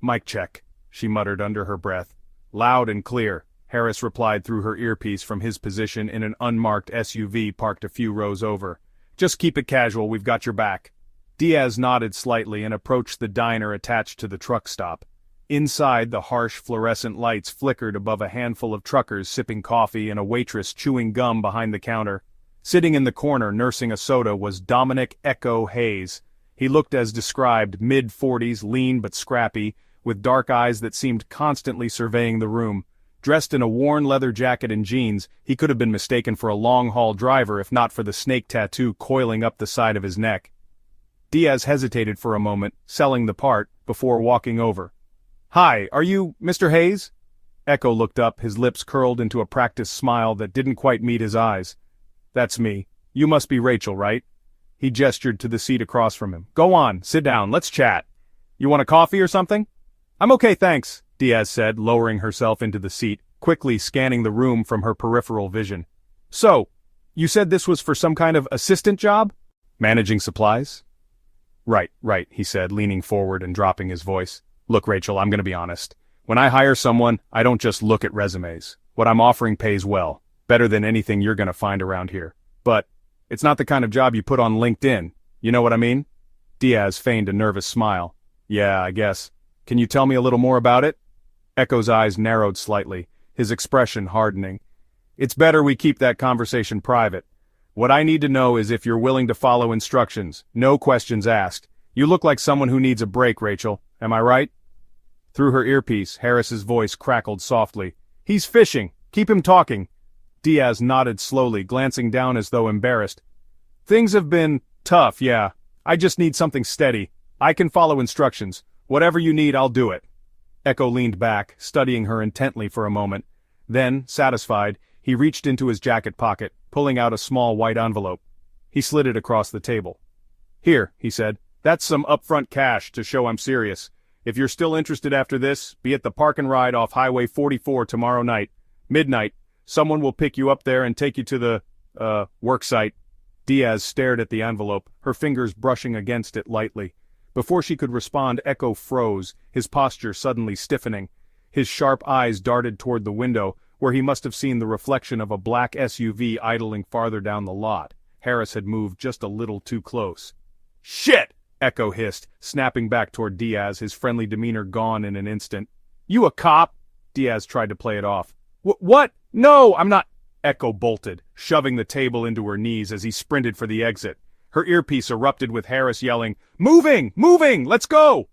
"Mic check," she muttered under her breath. "Loud and clear," Harris replied through her earpiece from his position in an unmarked SUV parked a few rows over. "Just keep it casual, we've got your back." Diaz nodded slightly and approached the diner attached to the truck stop. Inside, the harsh fluorescent lights flickered above a handful of truckers sipping coffee and a waitress chewing gum behind the counter. Sitting in the corner nursing a soda was Dominic Echo Hayes. He looked as described, mid-40s, lean but scrappy, with dark eyes that seemed constantly surveying the room. Dressed in a worn leather jacket and jeans, he could have been mistaken for a long-haul driver if not for the snake tattoo coiling up the side of his neck. Diaz hesitated for a moment, selling the part, before walking over. "Hi, are you Mr. Hayes?" Echo looked up, his lips curled into a practiced smile that didn't quite meet his eyes. "That's me. You must be Rachel, right?" He gestured to the seat across from him. "Go on, sit down, let's chat. You want a coffee or something?" "I'm okay, thanks," Diaz said, lowering herself into the seat, quickly scanning the room from her peripheral vision. "So, you said this was for some kind of assistant job? Managing supplies?" Right, he said, leaning forward and dropping his voice. "Look, Rachel, I'm gonna be honest. When I hire someone, I don't just look at resumes. What I'm offering pays well, better than anything you're gonna find around here. But, it's not the kind of job you put on LinkedIn. You know what I mean?" Diaz feigned a nervous smile. "Yeah, I guess. Can you tell me a little more about it?" Echo's eyes narrowed slightly, his expression hardening. "It's better we keep that conversation private. What I need to know is if you're willing to follow instructions, no questions asked. You look like someone who needs a break, Rachel. Am I right?" Through her earpiece, Harris's voice crackled softly. "He's fishing. Keep him talking." Diaz nodded slowly, glancing down as though embarrassed. "Things have been tough, yeah. I just need something steady. I can follow instructions. Whatever you need, I'll do it." Echo leaned back, studying her intently for a moment. Then, satisfied, he reached into his jacket pocket, pulling out a small white envelope. He slid it across the table. "Here," he said. "That's some upfront cash to show I'm serious. If you're still interested after this, be at the park and ride off Highway 44 tomorrow night. Midnight. Someone will pick you up there and take you to the, work site." Diaz stared at the envelope, her fingers brushing against it lightly. Before she could respond, Echo froze, his posture suddenly stiffening. His sharp eyes darted toward the window, where he must have seen the reflection of a black SUV idling farther down the lot. Harris had moved just a little too close. "Shit!" Echo hissed, snapping back toward Diaz, his friendly demeanor gone in an instant. "You a cop?" Diaz tried to play it off. What? No, I'm not." Echo bolted, shoving the table into her knees as he sprinted for the exit. Her earpiece erupted with Harris yelling, "Moving! Moving! Let's go!"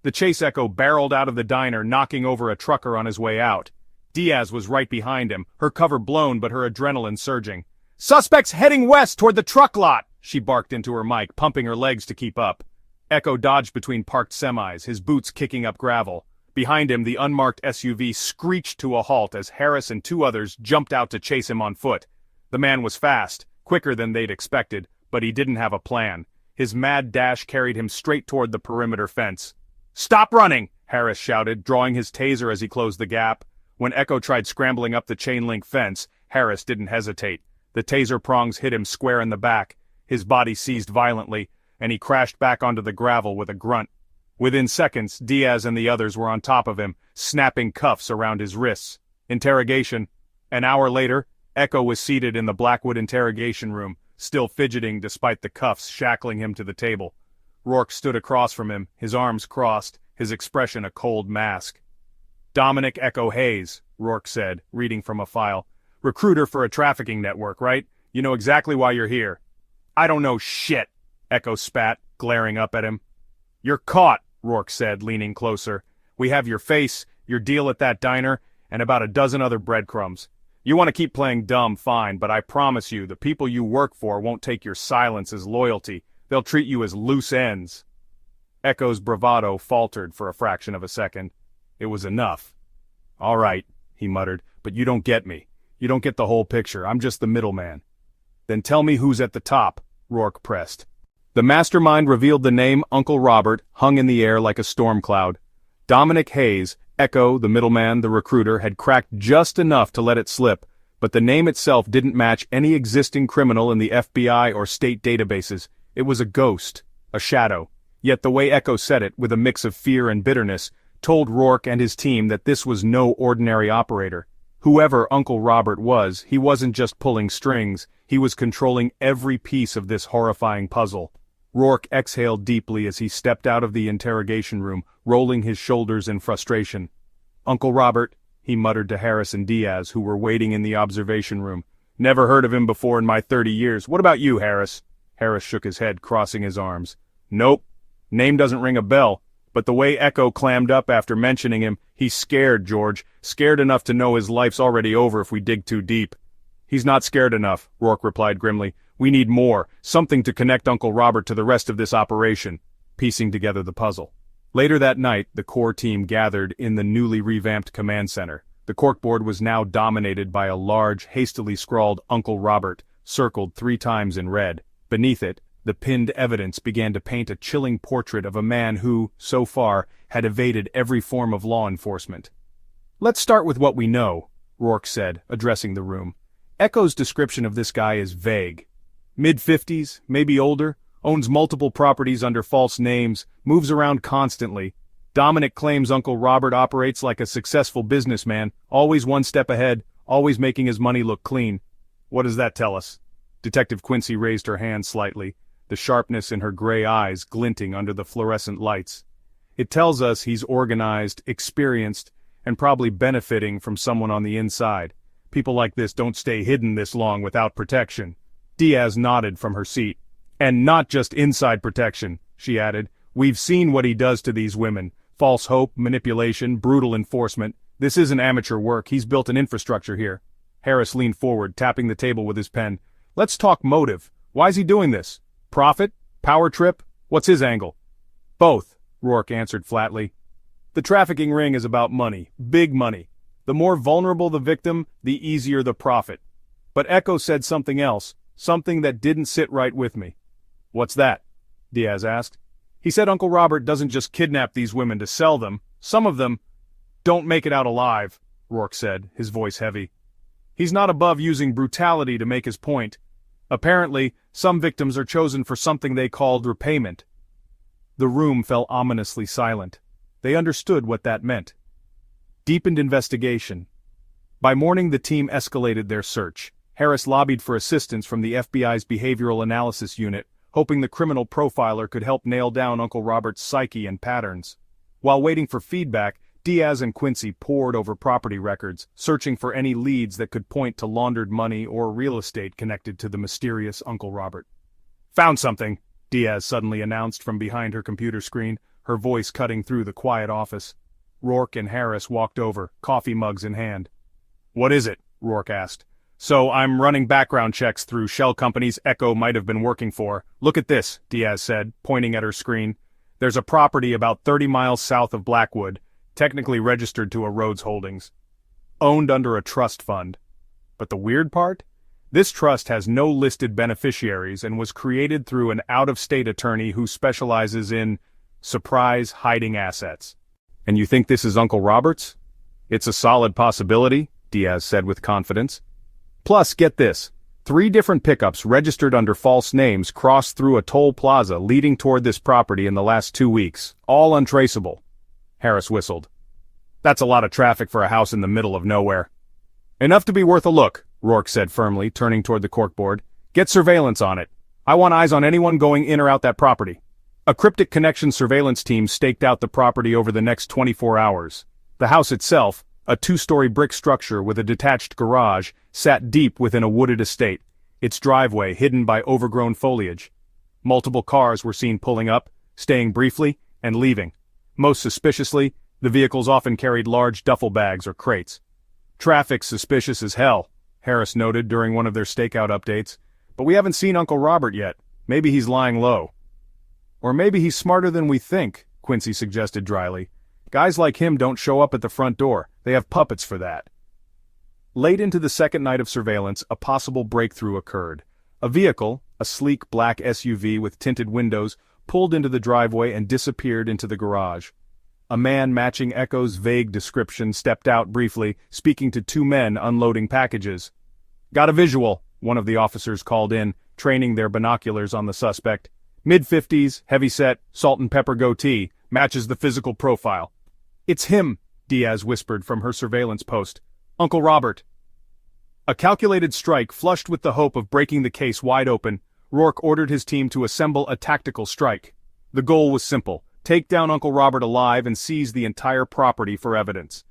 The chase Echo barreled out of the diner, knocking over a trucker on his way out. Diaz was right behind him, her cover blown but her adrenaline surging. "Suspects heading west toward the truck lot!" she barked into her mic, pumping her legs to keep up. Echo dodged between parked semis, his boots kicking up gravel. Behind him, the unmarked SUV screeched to a halt as Harris and two others jumped out to chase him on foot. The man was fast, quicker than they'd expected, But he didn't have a plan. His mad dash carried him straight toward the perimeter fence. "Stop running!" Harris shouted, drawing his taser as he closed the gap. When Echo tried scrambling up the chain-link fence, Harris didn't hesitate. The taser prongs hit him square in the back. His body seized violently, and he crashed back onto the gravel with a grunt. Within seconds, Diaz and the others were on top of him, snapping cuffs around his wrists. Interrogation. An hour later, Echo was seated in the Blackwood interrogation room, still fidgeting despite the cuffs shackling him to the table. Rourke stood across from him, his arms crossed, his expression a cold mask. "Dominic Echo Hayes," Rourke said, reading from a file. "Recruiter for a trafficking network, right? You know exactly why you're here." "I don't know shit," Echo spat, glaring up at him. "You're caught," Rourke said, leaning closer. "We have your face, your deal at that diner, and about a dozen other breadcrumbs. You want to keep playing dumb, fine, but I promise you the people you work for won't take your silence as loyalty. They'll treat you as loose ends." Echo's bravado faltered for a fraction of a second. It was enough. "All right," he muttered, "but you don't get me. You don't get the whole picture. I'm just the middleman." "Then tell me who's at the top," Rourke pressed. The mastermind revealed the name Uncle Robert hung in the air like a storm cloud. Dominic Hayes, Echo, the middleman, the recruiter, had cracked just enough to let it slip, but the name itself didn't match any existing criminal in the FBI or state databases. It was a ghost, a shadow. Yet the way Echo said it, with a mix of fear and bitterness, told Rourke and his team that this was no ordinary operator. Whoever Uncle Robert was, he wasn't just pulling strings, he was controlling every piece of this horrifying puzzle. Rourke exhaled deeply as he stepped out of the interrogation room, rolling his shoulders in frustration. "Uncle Robert," he muttered to Harris and Diaz, who were waiting in the observation room. "Never heard of him before in my 30 years. What about you, Harris?" Harris shook his head, crossing his arms. "Nope. Name doesn't ring a bell. But the way Echo clammed up after mentioning him, he's scared, George. Scared enough to know his life's already over if we dig too deep." "He's not scared enough," Rourke replied grimly. "We need more. Something to connect Uncle Robert to the rest of this operation." Piecing together the puzzle. Later that night, the core team gathered in the newly revamped command center. The corkboard was now dominated by a large, hastily scrawled Uncle Robert, circled 3 times in red. Beneath it, the pinned evidence began to paint a chilling portrait of a man who, so far, had evaded every form of law enforcement. "Let's start with what we know," Rourke said, addressing the room. "Echo's description of this guy is vague. Mid-50s, maybe older, owns multiple properties under false names, moves around constantly. Dominic claims Uncle Robert operates like a successful businessman, always one step ahead, always making his money look clean. What does that tell us?" Detective Quincy raised her hand slightly, the sharpness in her gray eyes glinting under the fluorescent lights. "It tells us he's organized, experienced, and probably benefiting from someone on the inside. People like this don't stay hidden this long without protection." Diaz nodded from her seat. "And not just inside protection," she added. "We've seen what he does to these women. False hope, manipulation, brutal enforcement. This isn't amateur work, he's built an infrastructure here." Harris leaned forward, tapping the table with his pen. "Let's talk motive. Why's he doing this? Profit? Power trip? What's his angle?" "Both," Rourke answered flatly. "The trafficking ring is about money, big money. The more vulnerable the victim, the easier the profit. But Echo said something else, something that didn't sit right with me." "What's that?" Diaz asked. "He said Uncle Robert doesn't just kidnap these women to sell them. Some of them don't make it out alive," Rourke said, his voice heavy. "He's not above using brutality to make his point. Apparently, some victims are chosen for something they called repayment." The room fell ominously silent. They understood what that meant. Deepened investigation. By morning the team escalated their search. Harris lobbied for assistance from the FBI's Behavioral Analysis Unit, hoping the criminal profiler could help nail down Uncle Robert's psyche and patterns. While waiting for feedback, Diaz and Quincy pored over property records, searching for any leads that could point to laundered money or real estate connected to the mysterious Uncle Robert. "Found something," Diaz suddenly announced from behind her computer screen, her voice cutting through the quiet office. Rourke and Harris walked over, coffee mugs in hand. "What is it?" Rourke asked. "So I'm running background checks through shell companies Echo might have been working for. Look at this," Diaz said, pointing at her screen. "There's a property about 30 miles south of Blackwood, technically registered to a Rhodes Holdings. Owned under a trust fund. But the weird part? This trust has no listed beneficiaries and was created through an out-of-state attorney who specializes in surprise hiding assets. And you think this is Uncle Robert's? It's a solid possibility, Diaz said with confidence. Plus, get this. 3 different pickups registered under false names crossed through a toll plaza leading toward this property in the last 2 weeks, all untraceable. Harris whistled. That's a lot of traffic for a house in the middle of nowhere. Enough to be worth a look, Rourke said firmly, turning toward the corkboard. Get surveillance on it. I want eyes on anyone going in or out that property. A Cryptic Connection surveillance team staked out the property over the next 24 hours. The house itself, a 2-story brick structure with a detached garage, sat deep within a wooded estate, its driveway hidden by overgrown foliage. Multiple cars were seen pulling up, staying briefly, and leaving. Most suspiciously, the vehicles often carried large duffel bags or crates. Traffic's suspicious as hell, Harris noted during one of their stakeout updates, but we haven't seen Uncle Robert yet. Maybe he's lying low. Or maybe he's smarter than we think, Quincy suggested dryly. Guys like him don't show up at the front door. They have puppets for that. Late into the second night of surveillance, a possible breakthrough occurred. A vehicle, a sleek black SUV with tinted windows, pulled into the driveway and disappeared into the garage. A man matching Echo's vague description stepped out briefly, speaking to 2 men unloading packages. Got a visual, one of the officers called in, training their binoculars on the suspect. Mid-50s, heavy-set, salt and pepper goatee, matches the physical profile. It's him, Diaz whispered from her surveillance post. Uncle Robert. A calculated strike flushed with the hope of breaking the case wide open, Rourke ordered his team to assemble a tactical strike. The goal was simple: take down Uncle Robert alive and seize the entire property for evidence.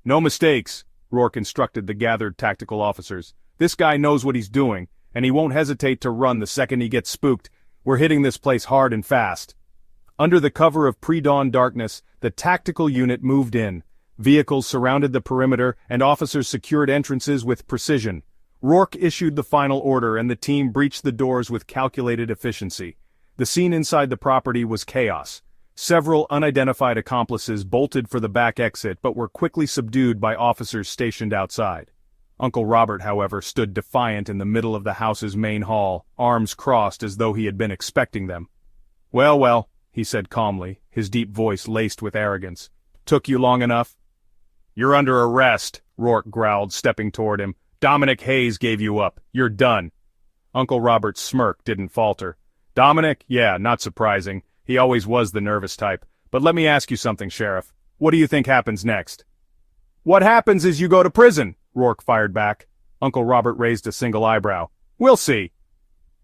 No mistakes, Rourke instructed the gathered tactical officers. This guy knows what he's doing, and he won't hesitate to run the second he gets spooked. We're hitting this place hard and fast. Under the cover of pre-dawn darkness, the tactical unit moved in. Vehicles surrounded the perimeter, and officers secured entrances with precision. Rourke issued the final order, and the team breached the doors with calculated efficiency. The scene inside the property was chaos. Several unidentified accomplices bolted for the back exit but were quickly subdued by officers stationed outside. Uncle Robert, however, stood defiant in the middle of the house's main hall, arms crossed as though he had been expecting them. Well, well, he said calmly, his deep voice laced with arrogance. Took you long enough? You're under arrest, Rourke growled, stepping toward him. Dominic Hayes gave you up. You're done. Uncle Robert's smirk didn't falter. Dominic? Yeah, not surprising. He always was the nervous type. But let me ask you something, Sheriff. What do you think happens next? What happens is you go to prison, Rourke fired back. Uncle Robert raised a single eyebrow. We'll see.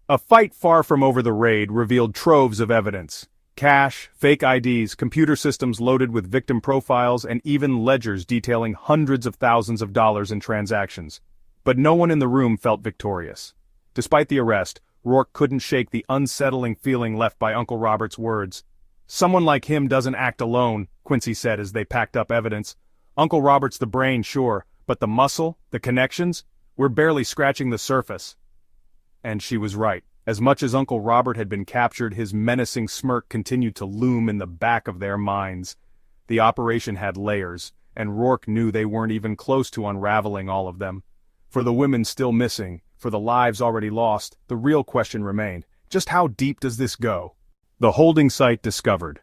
A fight far from over the raid revealed troves of evidence. Cash, fake IDs, computer systems loaded with victim profiles, and even ledgers detailing hundreds of thousands of dollars in transactions. But no one in the room felt victorious. Despite the arrest, Rourke couldn't shake the unsettling feeling left by Uncle Robert's words. Someone like him doesn't act alone, Quincy said as they packed up evidence. Uncle Robert's the brain, sure, but the muscle, the connections, we're barely scratching the surface. And she was right. As much as Uncle Robert had been captured, his menacing smirk continued to loom in the back of their minds. The operation had layers, and Rourke knew they weren't even close to unraveling all of them. For the women still missing, for the lives already lost, the real question remained: just how deep does this go? The holding site discovered.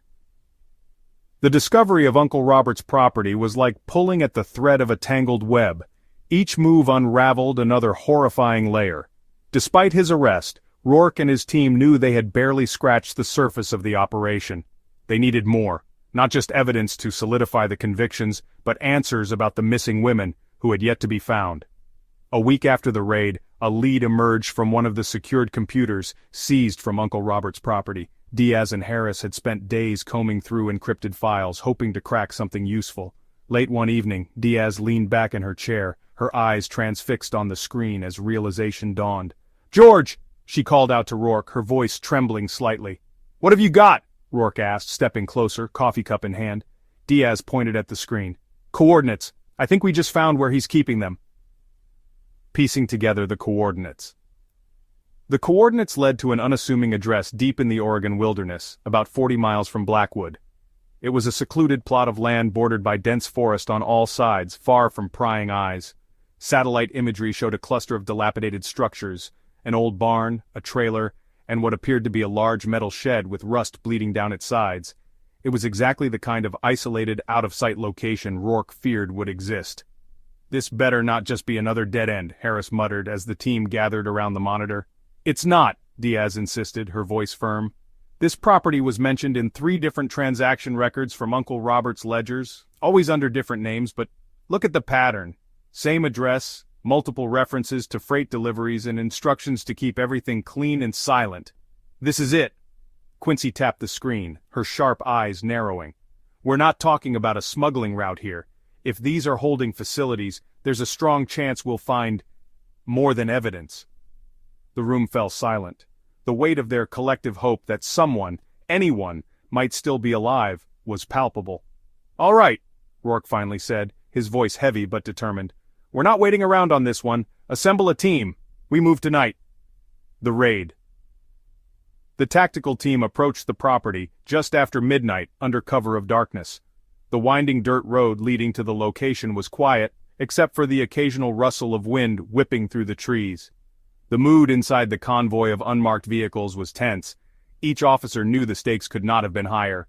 The discovery of Uncle Robert's property was like pulling at the thread of a tangled web. Each move unraveled another horrifying layer. Despite his arrest, Rourke and his team knew they had barely scratched the surface of the operation. They needed more, not just evidence to solidify the convictions, but answers about the missing women who had yet to be found. A week after the raid, a lead emerged from one of the secured computers seized from Uncle Robert's property. Diaz and Harris had spent days combing through encrypted files, hoping to crack something useful. Late one evening, Diaz leaned back in her chair, her eyes transfixed on the screen as realization dawned. "George!" she called out to Rourke, her voice trembling slightly. "What have you got?" Rourke asked, stepping closer, coffee cup in hand. Diaz pointed at the screen. "Coordinates. I think we just found where he's keeping them." Piecing together the coordinates. The coordinates led to an unassuming address deep in the Oregon wilderness, about 40 miles from Blackwood. It was a secluded plot of land bordered by dense forest on all sides, far from prying eyes. Satellite imagery showed a cluster of dilapidated structures, an old barn, a trailer, and what appeared to be a large metal shed with rust bleeding down its sides. It was exactly the kind of isolated, out-of-sight location Rourke feared would exist. "This better not just be another dead end," Harris muttered as the team gathered around the monitor. "It's not," Diaz insisted, her voice firm. "This property was mentioned in 3 different transaction records from Uncle Robert's ledgers, always under different names, but look at the pattern. Same address, multiple references to freight deliveries and instructions to keep everything clean and silent. This is it." Quincy tapped the screen, her sharp eyes narrowing. "We're not talking about a smuggling route here. If these are holding facilities, there's a strong chance we'll find more than evidence." The room fell silent. The weight of their collective hope that someone, anyone, might still be alive, was palpable. "All right," Rourke finally said, his voice heavy but determined. "We're not waiting around on this one. Assemble a team. We move tonight." The raid. The tactical team approached the property just after midnight under cover of darkness. The winding dirt road leading to the location was quiet, except for the occasional rustle of wind whipping through the trees. The mood inside the convoy of unmarked vehicles was tense. Each officer knew the stakes could not have been higher.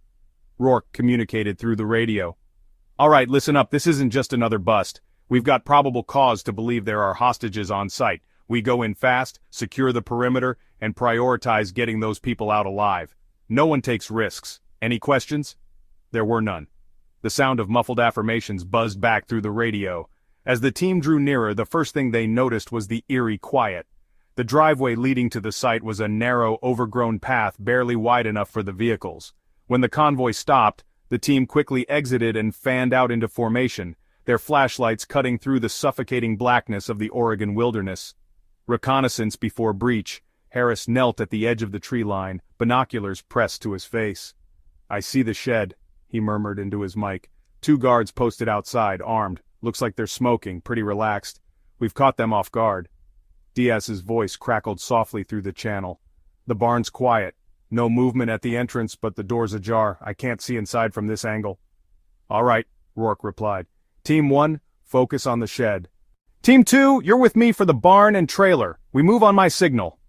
Rourke communicated through the radio. "All right, listen up, this isn't just another bust. We've got probable cause to believe there are hostages on site. We go in fast, secure the perimeter, and prioritize getting those people out alive. No one takes risks. Any questions?" There were none. The sound of muffled affirmations buzzed back through the radio. As the team drew nearer, the first thing they noticed was the eerie quiet. The driveway leading to the site was a narrow, overgrown path barely wide enough for the vehicles. When the convoy stopped, the team quickly exited and fanned out into formation, their flashlights cutting through the suffocating blackness of the Oregon wilderness. Reconnaissance before breach, Harris knelt at the edge of the tree line, binoculars pressed to his face. "I see the shed," he murmured into his mic. "2 guards posted outside, armed. Looks like they're smoking, pretty relaxed. We've caught them off guard." Diaz's voice crackled softly through the channel. "The barn's quiet. No movement at the entrance, but the door's ajar. I can't see inside from this angle." "All right," Rourke replied. "Team 1, focus on the shed. Team 2, you're with me for the barn and trailer. We move on my signal."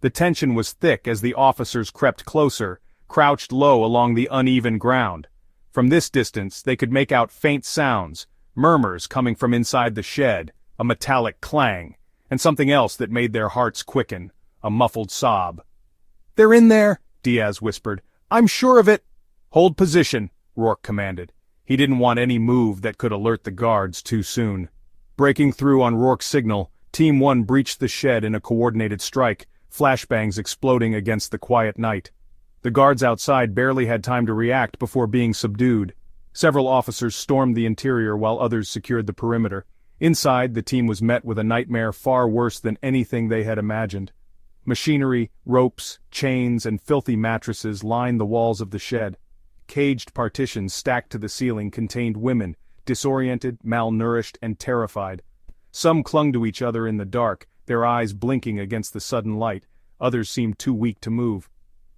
The tension was thick as the officers crept closer, crouched low along the uneven ground. From this distance, they could make out faint sounds, murmurs coming from inside the shed, a metallic clang, and something else that made their hearts quicken, a muffled sob. "They're in there," Diaz whispered. "I'm sure of it." "Hold position," Rourke commanded. He didn't want any move that could alert the guards too soon. Breaking through on Rourke's signal, Team 1 breached the shed in a coordinated strike, flashbangs exploding against the quiet night. The guards outside barely had time to react before being subdued. Several officers stormed the interior while others secured the perimeter. Inside, the team was met with a nightmare far worse than anything they had imagined. Machinery, ropes, chains, and filthy mattresses lined the walls of the shed. Caged partitions stacked to the ceiling contained women, disoriented, malnourished, and terrified. Some clung to each other in the dark, their eyes blinking against the sudden light. Others seemed too weak to move.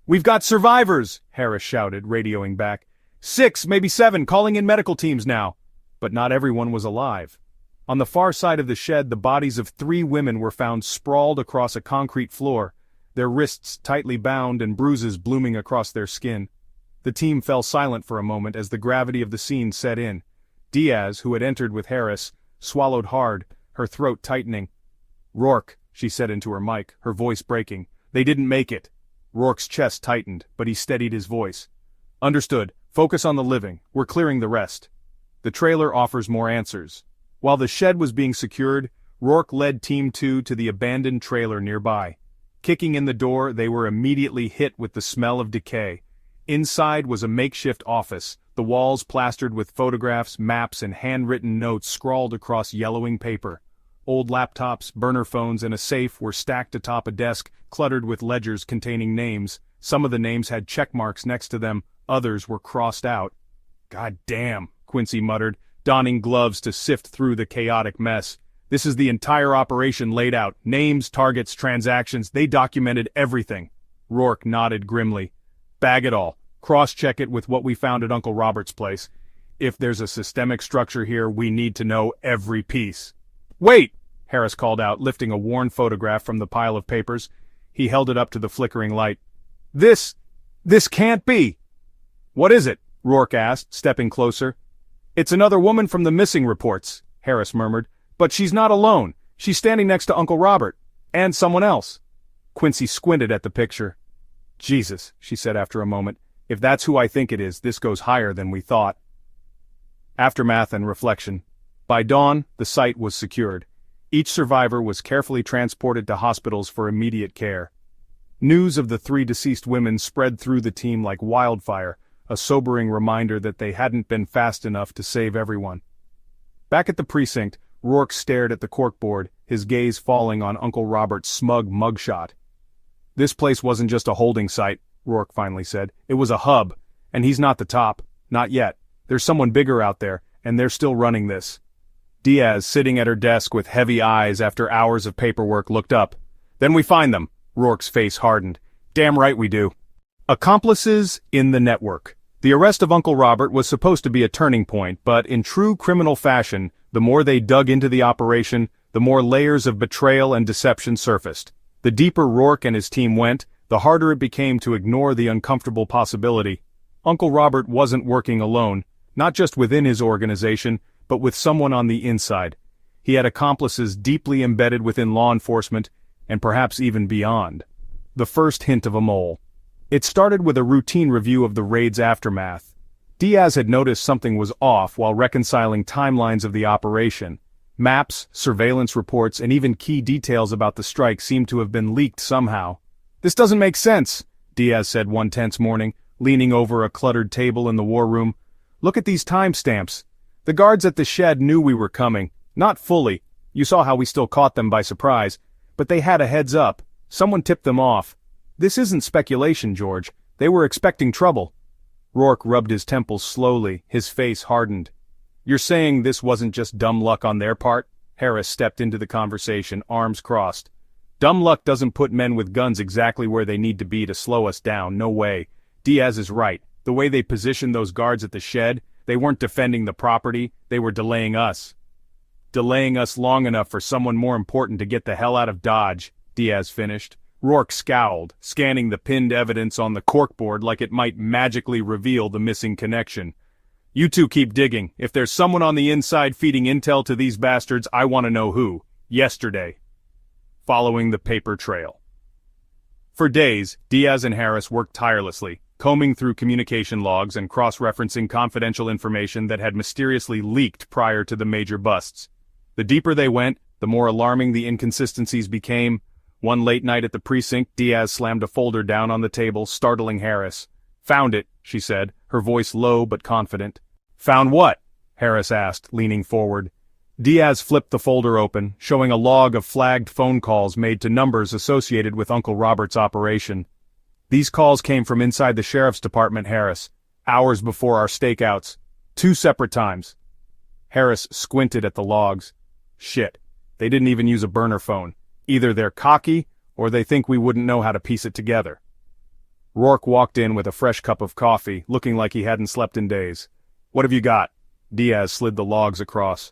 "We've got survivors!" Harris shouted, radioing back. 6, maybe 7, calling in medical teams now." But not everyone was alive. On the far side of the shed, the bodies of 3 women were found sprawled across a concrete floor, their wrists tightly bound and bruises blooming across their skin. The team fell silent for a moment as the gravity of the scene set in. Diaz, who had entered with Harris, swallowed hard, her throat tightening. "Rourke," she said into her mic, her voice breaking. "They didn't make it." Rourke's chest tightened, but he steadied his voice. "Understood. Focus on the living. We're clearing the rest." The trailer offers more answers. While the shed was being secured, Rourke led Team 2 to the abandoned trailer nearby. Kicking in the door, they were immediately hit with the smell of decay. Inside was a makeshift office, the walls plastered with photographs, maps, and handwritten notes scrawled across yellowing paper. Old laptops, burner phones, and a safe were stacked atop a desk, cluttered with ledgers containing names. Some of the names had check marks next to them, others were crossed out. "God damn," Quincy muttered, donning gloves to sift through the chaotic mess. "This is the entire operation laid out. Names, targets, transactions, they documented everything." Rourke nodded grimly. "Bag it all. Cross-check it with what we found at Uncle Robert's place. If there's a systemic structure here, we need to know every piece." Wait! Harris called out, lifting a worn photograph from the pile of papers. He held it up to the flickering light. This can't be! What is it? Rourke asked, stepping closer. It's another woman from the missing reports, Harris murmured. But she's not alone. She's standing next to Uncle Robert. And someone else. Quincy squinted at the picture. Jesus, she said after a moment. If that's who I think it is, this goes higher than we thought. Aftermath and reflection. By dawn, the site was secured. Each survivor was carefully transported to hospitals for immediate care. News of the 3 deceased women spread through the team like wildfire, a sobering reminder that they hadn't been fast enough to save everyone. Back at the precinct, Rourke stared at the corkboard, his gaze falling on Uncle Robert's smug mugshot. This place wasn't just a holding site, Rourke finally said. It was a hub, and he's not the top. Not yet. There's someone bigger out there, and they're still running this. Diaz, sitting at her desk with heavy eyes after hours of paperwork, looked up. Then we find them. Rourke's face hardened. Damn right we do. Accomplices in the network. The arrest of Uncle Robert was supposed to be a turning point, but in true criminal fashion, the more they dug into the operation, the more layers of betrayal and deception surfaced. The deeper Rourke and his team went, the harder it became to ignore the uncomfortable possibility. Uncle Robert wasn't working alone, not just within his organization, but with someone on the inside. He had accomplices deeply embedded within law enforcement, and perhaps even beyond. The first hint of a mole. It started with a routine review of the raid's aftermath. Diaz had noticed something was off while reconciling timelines of the operation. Maps, surveillance reports, and even key details about the strike seemed to have been leaked somehow. This doesn't make sense, Diaz said one tense morning, leaning over a cluttered table in the war room. Look at these timestamps. The guards at the shed knew we were coming. Not fully. You saw how we still caught them by surprise. But they had a heads up. Someone tipped them off. This isn't speculation, George. They were expecting trouble. Rourke rubbed his temples slowly, his face hardened. You're saying this wasn't just dumb luck on their part? Harris stepped into the conversation, arms crossed. Dumb luck doesn't put men with guns exactly where they need to be to slow us down, no way. Diaz is right. The way they positioned those guards at the shed, they weren't defending the property, they were delaying us. Delaying us long enough for someone more important to get the hell out of Dodge, Diaz finished. Rourke scowled, scanning the pinned evidence on the corkboard like it might magically reveal the missing connection. You two keep digging. If there's someone on the inside feeding intel to these bastards, I want to know who. Yesterday. Following the paper trail. For days, Diaz and Harris worked tirelessly, combing through communication logs and cross-referencing confidential information that had mysteriously leaked prior to the major busts. The deeper they went, the more alarming the inconsistencies became. One late night at the precinct, Diaz slammed a folder down on the table, startling Harris. Found it, she said, her voice low but confident. Found what? Harris asked, leaning forward. Diaz flipped the folder open, showing a log of flagged phone calls made to numbers associated with Uncle Robert's operation. These calls came from inside the sheriff's department, Harris, hours before our stakeouts. 2 separate times. Harris squinted at the logs. Shit, they didn't even use a burner phone. Either they're cocky, or they think we wouldn't know how to piece it together. Rourke walked in with a fresh cup of coffee, looking like he hadn't slept in days. What have you got? Diaz slid the logs across.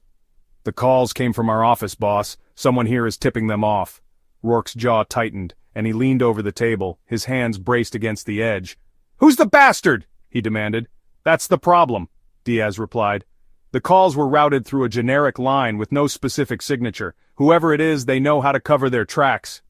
The calls came from our office, boss. Someone here is tipping them off. Rourke's jaw tightened, and he leaned over the table, his hands braced against the edge. Who's the bastard? He demanded. That's the problem, Diaz replied. The calls were routed through a generic line with no specific signature. Whoever it is, they know how to cover their tracks.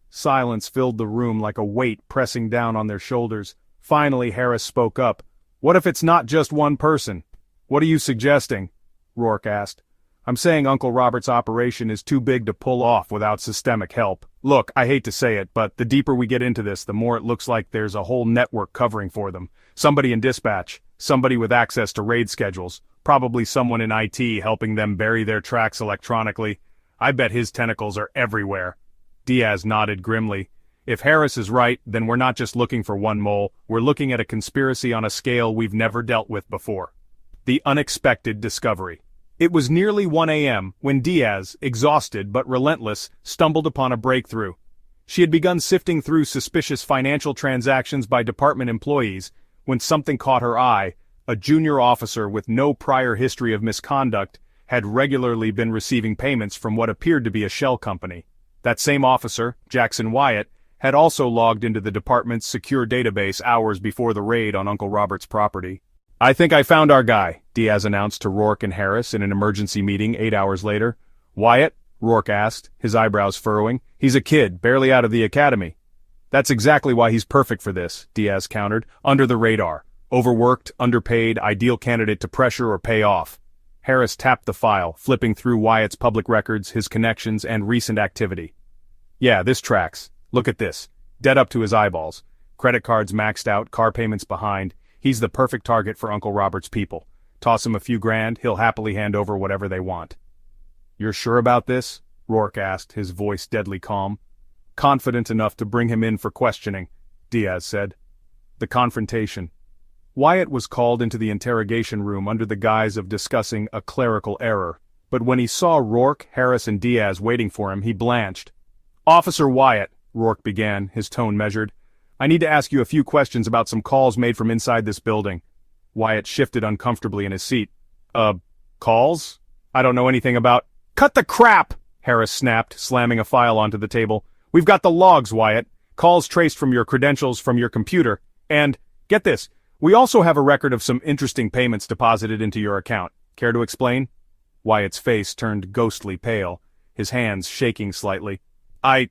Silence filled the room like a weight pressing down on their shoulders. Finally, Harris spoke up. What if it's not just one person? What are you suggesting? Rourke asked. I'm saying Uncle Robert's operation is too big to pull off without systemic help. Look, I hate to say it, but the deeper we get into this, the more it looks like there's a whole network covering for them. Somebody in dispatch, somebody with access to raid schedules, probably someone in IT helping them bury their tracks electronically. I bet his tentacles are everywhere. Diaz nodded grimly. If Harris is right, then we're not just looking for one mole, we're looking at a conspiracy on a scale we've never dealt with before. The unexpected discovery. It was nearly 1 a.m. when Diaz, exhausted but relentless, stumbled upon a breakthrough. She had begun sifting through suspicious financial transactions by department employees when something caught her eye. A junior officer with no prior history of misconduct had regularly been receiving payments from what appeared to be a shell company. That same officer, Jackson Wyatt, had also logged into the department's secure database hours before the raid on Uncle Robert's property. "I think I found our guy," Diaz announced to Rourke and Harris in an emergency meeting 8 hours later. "Wyatt?" Rourke asked, his eyebrows furrowing. "He's a kid, barely out of the academy." "That's exactly why he's perfect for this," Diaz countered. "Under the radar. Overworked, underpaid, ideal candidate to pressure or pay off." Harris tapped the file, flipping through Wyatt's public records, his connections, and recent activity. "Yeah, this tracks. Look at this. Debt up to his eyeballs. Credit cards maxed out, car payments behind. He's the perfect target for Uncle Robert's people. Toss him a few grand, he'll happily hand over whatever they want." "You're sure about this?" Rourke asked, his voice deadly calm. "Confident enough to bring him in for questioning," Diaz said. The confrontation. Wyatt was called into the interrogation room under the guise of discussing a clerical error, but when he saw Rourke, Harris, and Diaz waiting for him, he blanched. "Officer Wyatt," Rourke began, his tone measured, "I need to ask you a few questions about some calls made from inside this building." Wyatt shifted uncomfortably in his seat. Calls? I don't know anything about—" "Cut the crap!" Harris snapped, slamming a file onto the table. "We've got the logs, Wyatt. Calls traced from your credentials from your computer. And, get this, we also have a record of some interesting payments deposited into your account. Care to explain?" Wyatt's face turned ghostly pale, his hands shaking slightly. I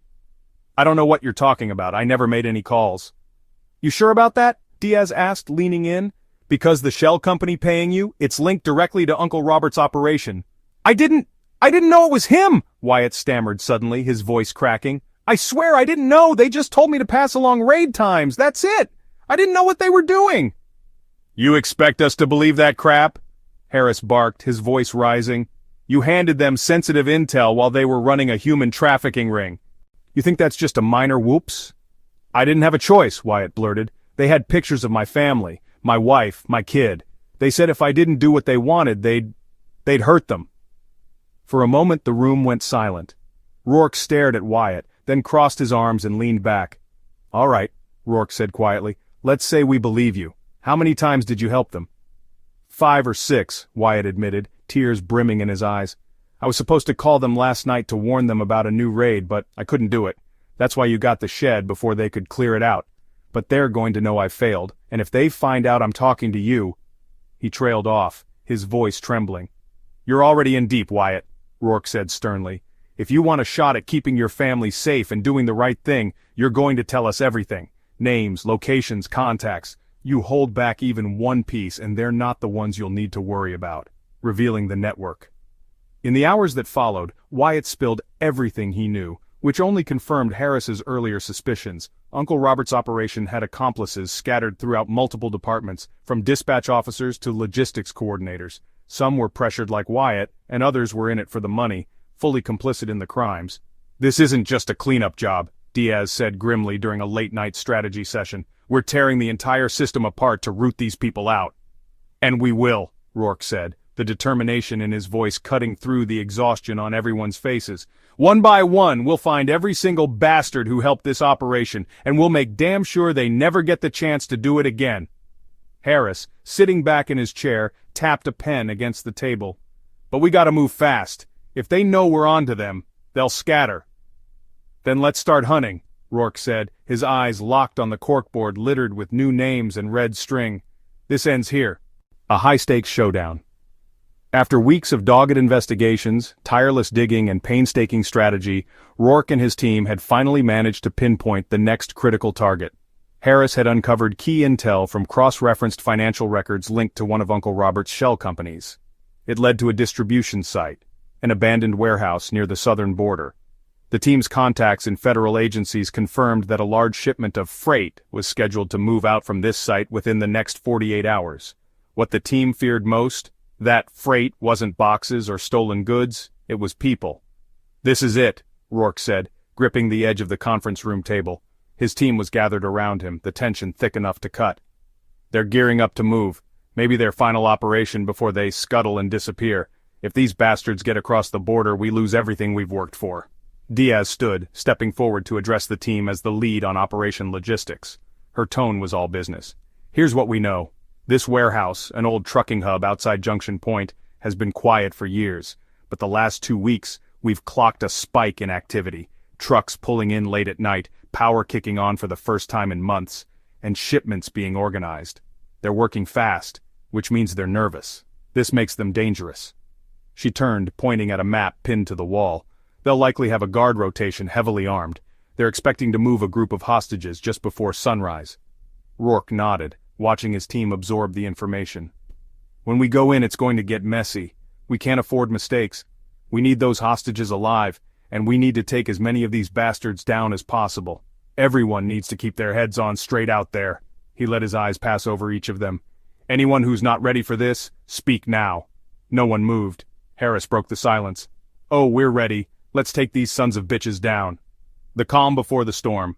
don't know what you're talking about. I never made any calls." "You sure about that?" Diaz asked, leaning in. "Because the shell company paying you, it's linked directly to Uncle Robert's operation." I didn't know it was him," Wyatt stammered suddenly, his voice cracking. "I swear I didn't know. They just told me to pass along raid times. That's it. I didn't know what they were doing." "You expect us to believe that crap?" Harris barked, his voice rising. "You handed them sensitive intel while they were running a human trafficking ring. You think that's just a minor whoops?" "I didn't have a choice," Wyatt blurted. "They had pictures of my family, my wife, my kid. They said if I didn't do what they wanted, they'd hurt them." For a moment the room went silent. Rourke stared at Wyatt, then crossed his arms and leaned back. "All right," Rourke said quietly. "Let's say we believe you. How many times did you help them?" 5 or 6, Wyatt admitted, tears brimming in his eyes. "I was supposed to call them last night to warn them about a new raid, but I couldn't do it. That's why you got the shed before they could clear it out. But they're going to know I failed, and if they find out I'm talking to you—" He trailed off, his voice trembling. "You're already in deep, Wyatt," Rourke said sternly. "If you want a shot at keeping your family safe and doing the right thing, you're going to tell us everything. Names, locations, contacts. You hold back even one piece and they're not the ones you'll need to worry about." Revealing the network. In the hours that followed, Wyatt spilled everything he knew, which only confirmed Harris's earlier suspicions. Uncle Robert's operation had accomplices scattered throughout multiple departments, from dispatch officers to logistics coordinators. Some were pressured like Wyatt, and others were in it for the money, fully complicit in the crimes. "This isn't just a cleanup job," Diaz said grimly during a late-night strategy session. "We're tearing the entire system apart to root these people out." "And we will," Rourke said, the determination in his voice cutting through the exhaustion on everyone's faces. "One by one, we'll find every single bastard who helped this operation, and we'll make damn sure they never get the chance to do it again." Harris, sitting back in his chair, tapped a pen against the table. "But we gotta move fast. If they know we're onto them, they'll scatter." "Then let's start hunting," Rourke said, his eyes locked on the corkboard littered with new names and red string. "This ends here." A high-stakes showdown. After weeks of dogged investigations, tireless digging, and painstaking strategy, Rourke and his team had finally managed to pinpoint the next critical target. Harris had uncovered key intel from cross-referenced financial records linked to one of Uncle Robert's shell companies. It led to a distribution site, an abandoned warehouse near the southern border. The team's contacts in federal agencies confirmed that a large shipment of freight was scheduled to move out from this site within the next 48 hours. What the team feared most? That freight wasn't boxes or stolen goods, it was people. "This is it," Rourke said, gripping the edge of the conference room table. His team was gathered around him, the tension thick enough to cut. "They're gearing up to move, maybe their final operation before they scuttle and disappear. If these bastards get across the border, we lose everything we've worked for." Diaz stood, stepping forward to address the team as the lead on Operation Logistics. Her tone was all business. "Here's what we know. This warehouse, an old trucking hub outside Junction Point, has been quiet for years, but the last 2 weeks, we've clocked a spike in activity. Trucks pulling in late at night, power kicking on for the first time in months, and shipments being organized. They're working fast, which means they're nervous. This makes them dangerous. She turned, pointing at a map pinned to the wall. They'll likely have a guard rotation heavily armed. They're expecting to move a group of hostages just before sunrise. Rourke nodded, watching his team absorb the information. When we go in, it's going to get messy. We can't afford mistakes. We need those hostages alive, and we need to take as many of these bastards down as possible. Everyone needs to keep their heads on straight out there. He let his eyes pass over each of them. Anyone who's not ready for this, speak now. No one moved. Harris broke the silence. Oh, we're ready. Let's take these sons of bitches down. The calm before the storm.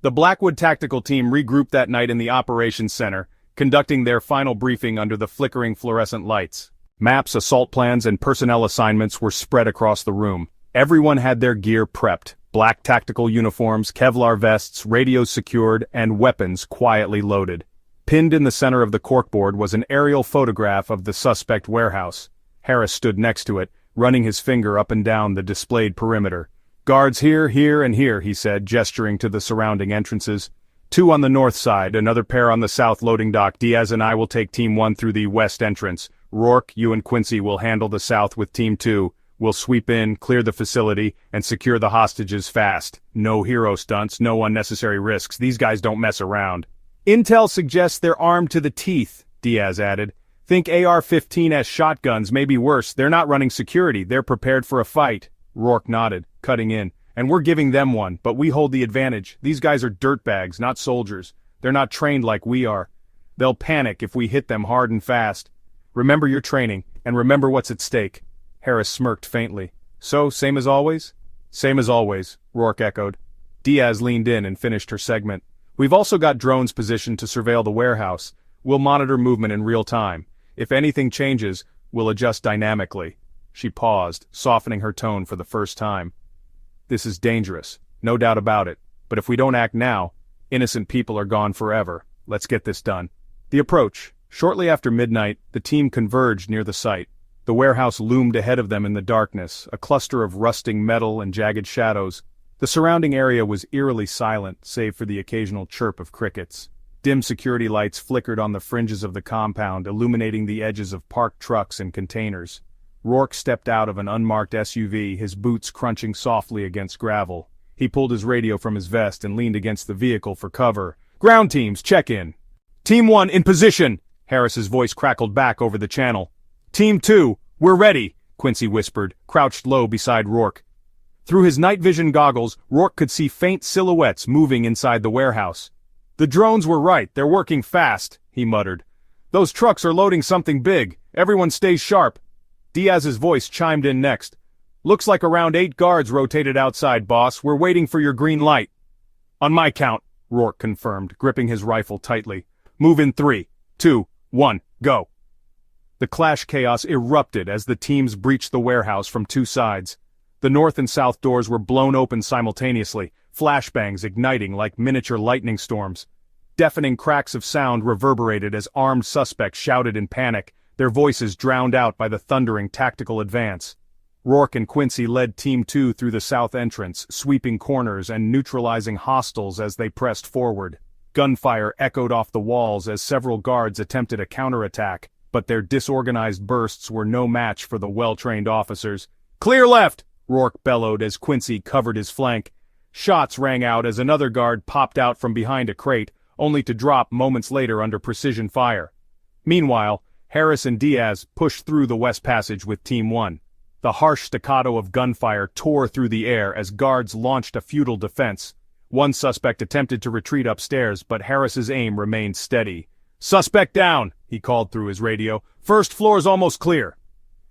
The Blackwood tactical team regrouped that night in the operations center, conducting their final briefing under the flickering fluorescent lights. Maps, assault plans, and personnel assignments were spread across the room. Everyone had their gear prepped. Black tactical uniforms, Kevlar vests, radios secured, and weapons quietly loaded. Pinned in the center of the corkboard was an aerial photograph of the suspect warehouse. Harris stood next to it, running his finger up and down the displayed perimeter. Guards here, here, and here, he said, gesturing to the surrounding entrances. 2 on the north side, another pair on the south loading dock. Diaz and I will take Team 1 through the west entrance. Rourke, you and Quincy will handle the south with Team 2. We'll sweep in, clear the facility, and secure the hostages fast. No hero stunts, no unnecessary risks. These guys don't mess around. Intel suggests they're armed to the teeth, Diaz added. Think AR-15S shotguns, maybe worse. They're not running security, they're prepared for a fight. Rourke nodded, cutting in. And we're giving them one, but we hold the advantage. These guys are dirtbags, not soldiers. They're not trained like we are. They'll panic if we hit them hard and fast. Remember your training, and remember what's at stake. Harris smirked faintly. So, same as always? Same as always, Rourke echoed. Diaz leaned in and finished her segment. We've also got drones positioned to surveil the warehouse. We'll monitor movement in real time. If anything changes, we'll adjust dynamically. She paused, softening her tone for the first time. This is dangerous, no doubt about it, but if we don't act now, innocent people are gone forever. Let's get this done. The approach. Shortly after midnight, the team converged near the site. The warehouse loomed ahead of them in the darkness, a cluster of rusting metal and jagged shadows. The surrounding area was eerily silent, save for the occasional chirp of crickets. Dim security lights flickered on the fringes of the compound, illuminating the edges of parked trucks and containers. Rourke stepped out of an unmarked SUV, his boots crunching softly against gravel. He pulled his radio from his vest and leaned against the vehicle for cover. Ground teams, check in. Team 1, in position! Harris's voice crackled back over the channel. Team 2, we're ready, Quincy whispered, crouched low beside Rourke. Through his night vision goggles, Rourke could see faint silhouettes moving inside the warehouse. The drones were right, they're working fast, he muttered. Those trucks are loading something big. Everyone stays sharp. Diaz's voice chimed in next. Looks like around 8 guards rotated outside, boss. We're waiting for your green light. On my count, Rourke confirmed, gripping his rifle tightly. Move in 3, 2, 1, go. The clash chaos erupted as the teams breached the warehouse from 2 sides. The north and south doors were blown open simultaneously, flashbangs igniting like miniature lightning storms. Deafening cracks of sound reverberated as armed suspects shouted in panic, their voices drowned out by the thundering tactical advance. Rourke and Quincy led Team 2 through the south entrance, sweeping corners and neutralizing hostiles as they pressed forward. Gunfire echoed off the walls as several guards attempted a counterattack, but their disorganized bursts were no match for the well-trained officers. Clear left! Rourke bellowed as Quincy covered his flank. Shots rang out as another guard popped out from behind a crate, only to drop moments later under precision fire. Meanwhile, Harris and Diaz pushed through the west passage with Team 1. The harsh staccato of gunfire tore through the air as guards launched a futile defense. One suspect attempted to retreat upstairs, but Harris's aim remained steady. Suspect down, he called through his radio. First floor's almost clear.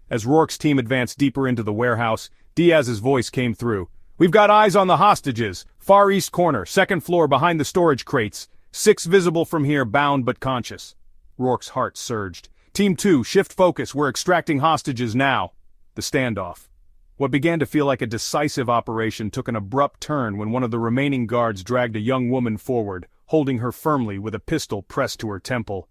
As Rourke's team advanced deeper into the warehouse, Diaz's voice came through. We've got eyes on the hostages. Far east corner, second floor behind the storage crates. 6 visible from here, bound but conscious. Rourke's heart surged. Team 2, shift focus, we're extracting hostages now. The standoff. What began to feel like a decisive operation took an abrupt turn when one of the remaining guards dragged a young woman forward, holding her firmly with a pistol pressed to her temple.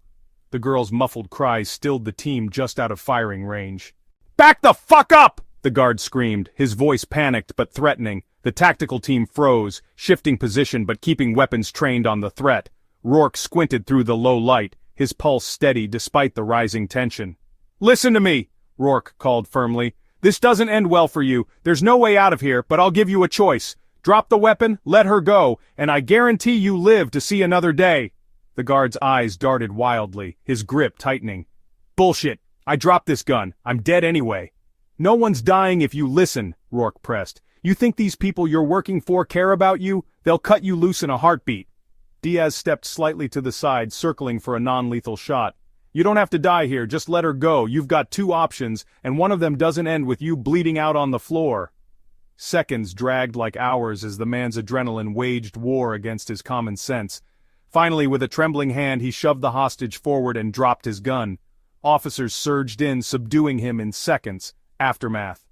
The girl's muffled cries stilled the team just out of firing range. "Back the fuck up!" the guard screamed, his voice panicked but threatening. The tactical team froze, shifting position but keeping weapons trained on the threat. Rourke squinted through the low light, his pulse steady despite the rising tension. "Listen to me," Rourke called firmly. "This doesn't end well for you. There's no way out of here, but I'll give you a choice. Drop the weapon, let her go, and I guarantee you live to see another day." The guard's eyes darted wildly, his grip tightening. "Bullshit. I dropped this gun. I'm dead anyway." "No one's dying if you listen," Rourke pressed. "You think these people you're working for care about you? They'll cut you loose in a heartbeat." Diaz stepped slightly to the side, circling for a non-lethal shot. "You don't have to die here, just let her go. You've got two options, and one of them doesn't end with you bleeding out on the floor." Seconds dragged like hours as the man's adrenaline waged war against his common sense. Finally, with a trembling hand, he shoved the hostage forward and dropped his gun. Officers surged in, subduing him in seconds. Aftermath.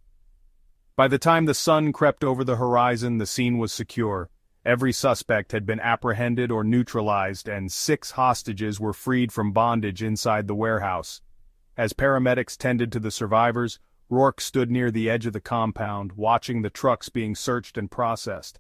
By the time the sun crept over the horizon, the scene was secure. Every suspect had been apprehended or neutralized, and 6 hostages were freed from bondage inside the warehouse. As paramedics tended to the survivors, Rourke stood near the edge of the compound, watching the trucks being searched and processed.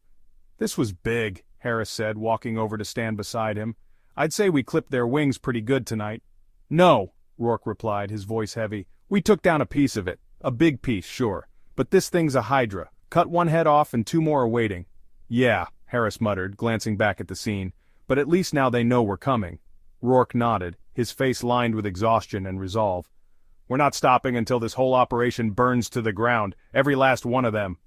"This was big," Harris said, walking over to stand beside him. "I'd say we clipped their wings pretty good tonight." "No," Rourke replied, his voice heavy. "We took down a piece of it. A big piece, sure. But this thing's a hydra. Cut one head off and 2 more are waiting." "Yeah," Harris muttered, glancing back at the scene. "But at least now they know we're coming." Rourke nodded, his face lined with exhaustion and resolve. "We're not stopping until this whole operation burns to the ground, every last one of them."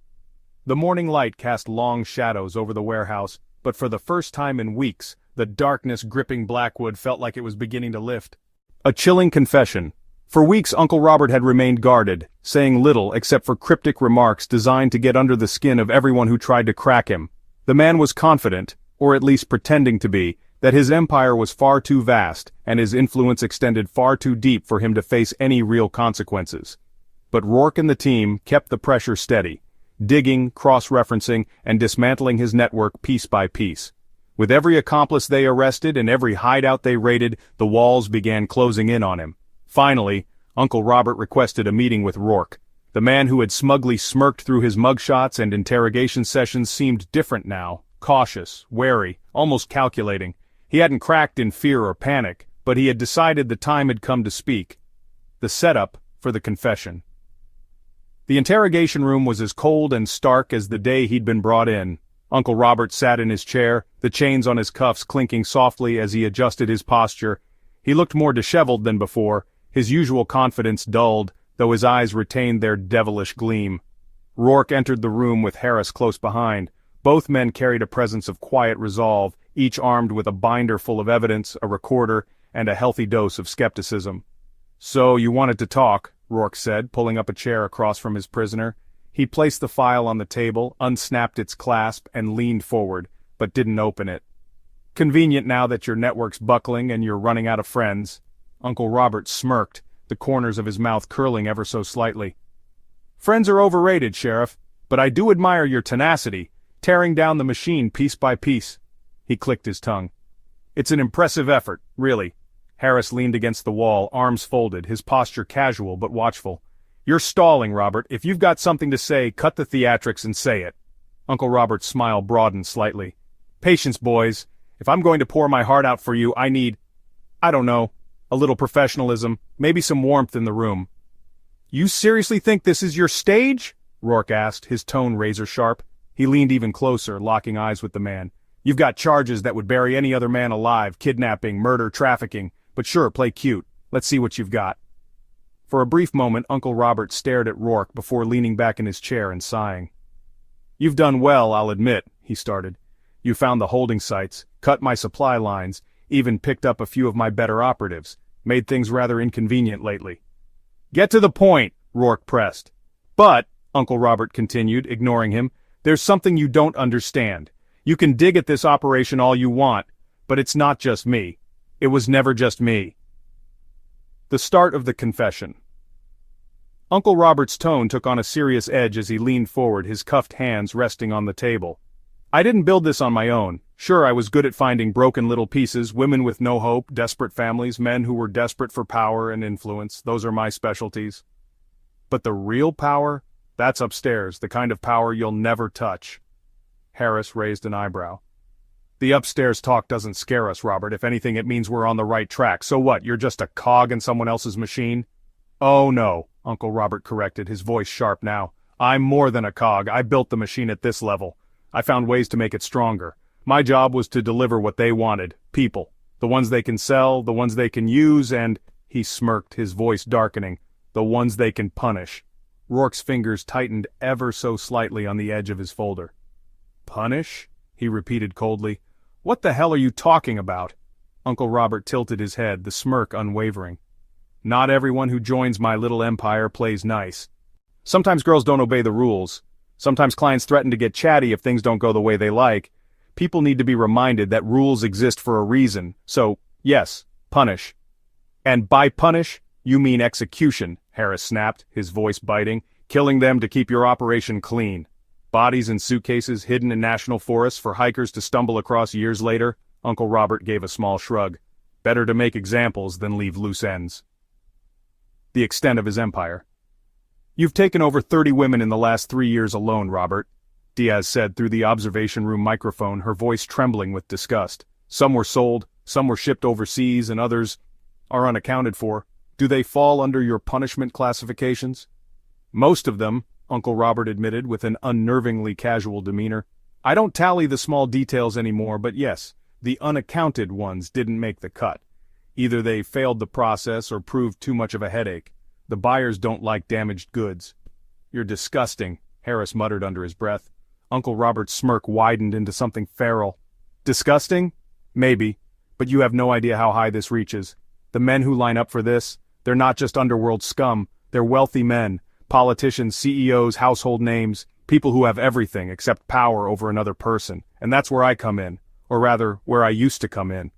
The morning light cast long shadows over the warehouse, but for the first time in weeks, the darkness gripping Blackwood felt like it was beginning to lift. A chilling confession. For weeks Uncle Robert had remained guarded, saying little except for cryptic remarks designed to get under the skin of everyone who tried to crack him. The man was confident, or at least pretending to be, that his empire was far too vast, and his influence extended far too deep for him to face any real consequences. But Rourke and the team kept the pressure steady, digging, cross-referencing, and dismantling his network piece by piece. With every accomplice they arrested and every hideout they raided, the walls began closing in on him. Finally, Uncle Robert requested a meeting with Rourke. The man who had smugly smirked through his mugshots and interrogation sessions seemed different now, cautious, wary, almost calculating. He hadn't cracked in fear or panic, but he had decided the time had come to speak. The setup for the confession. The interrogation room was as cold and stark as the day he'd been brought in. Uncle Robert sat in his chair, the chains on his cuffs clinking softly as he adjusted his posture. He looked more disheveled than before, his usual confidence dulled, though his eyes retained their devilish gleam. Rourke entered the room with Harris close behind. Both men carried a presence of quiet resolve, each armed with a binder full of evidence, a recorder, and a healthy dose of skepticism. "So you wanted to talk," Rourke said, pulling up a chair across from his prisoner. He placed the file on the table, unsnapped its clasp, and leaned forward, but didn't open it. "Convenient now that your network's buckling and you're running out of friends." Uncle Robert smirked, the corners of his mouth curling ever so slightly. "Friends are overrated, Sheriff, but I do admire your tenacity, tearing down the machine piece by piece." He clicked his tongue. "It's an impressive effort, really." Harris leaned against the wall, arms folded, his posture casual but watchful. "You're stalling, Robert. If you've got something to say, cut the theatrics and say it." Uncle Robert's smile broadened slightly. "Patience, boys. If I'm going to pour my heart out for you, I need, I don't know, a little professionalism, maybe some warmth in the room." "You seriously think this is your stage?" Rourke asked, his tone razor-sharp. He leaned even closer, locking eyes with the man. "You've got charges that would bury any other man alive, kidnapping, murder, trafficking. But sure, play cute. Let's see what you've got." For a brief moment, Uncle Robert stared at Rourke before leaning back in his chair and sighing. "You've done well, I'll admit," he started. "You found the holding sites, cut my supply lines, even picked up a few of my better operatives, made things rather inconvenient lately." "Get to the point," Rourke pressed. "But," Uncle Robert continued, ignoring him, "there's something you don't understand. You can dig at this operation all you want, but it's not just me. It was never just me." The start of the confession. Uncle Robert's tone took on a serious edge as he leaned forward, his cuffed hands resting on the table. I didn't build this on my own. Sure, I was good at finding broken little pieces, women with no hope, desperate families, men who were desperate for power and influence. Those are my specialties. But the real power? That's upstairs, the kind of power you'll never touch. Harris raised an eyebrow. The upstairs talk doesn't scare us, Robert. If anything, it means we're on the right track. So what, you're just a cog in someone else's machine? Oh no, Uncle Robert corrected, his voice sharp now. I'm more than a cog. I built the machine at this level. I found ways to make it stronger. My job was to deliver what they wanted, people. The ones they can sell, the ones they can use, and, he smirked, his voice darkening, the ones they can punish. Rourke's fingers tightened ever so slightly on the edge of his folder. Punish? He repeated coldly. What the hell are you talking about? Uncle Robert tilted his head, the smirk unwavering. Not everyone who joins my little empire plays nice. Sometimes girls don't obey the rules. Sometimes clients threaten to get chatty if things don't go the way they like. People need to be reminded that rules exist for a reason. So, yes, punish. And by punish, you mean execution, Harris snapped, his voice biting, killing them to keep your operation clean. Bodies in suitcases hidden in national forests for hikers to stumble across years later, Uncle Robert gave a small shrug. Better to make examples than leave loose ends. The extent of his empire. You've taken over 30 women in the last 3 years alone, Robert, Diaz said through the observation room microphone, her voice trembling with disgust. Some were sold, some were shipped overseas, and others are unaccounted for. Do they fall under your punishment classifications? Most of them, Uncle Robert admitted with an unnervingly casual demeanor. I don't tally the small details anymore, but yes, the unaccounted ones didn't make the cut. Either they failed the process or proved too much of a headache. The buyers don't like damaged goods. You're disgusting, Harris muttered under his breath. Uncle Robert's smirk widened into something feral. Disgusting? Maybe, but you have no idea how high this reaches. The men who line up for this, they're not just underworld scum, they're wealthy men, politicians, CEOs, household names, people who have everything except power over another person, and that's where I come in, or rather, where I used to come in.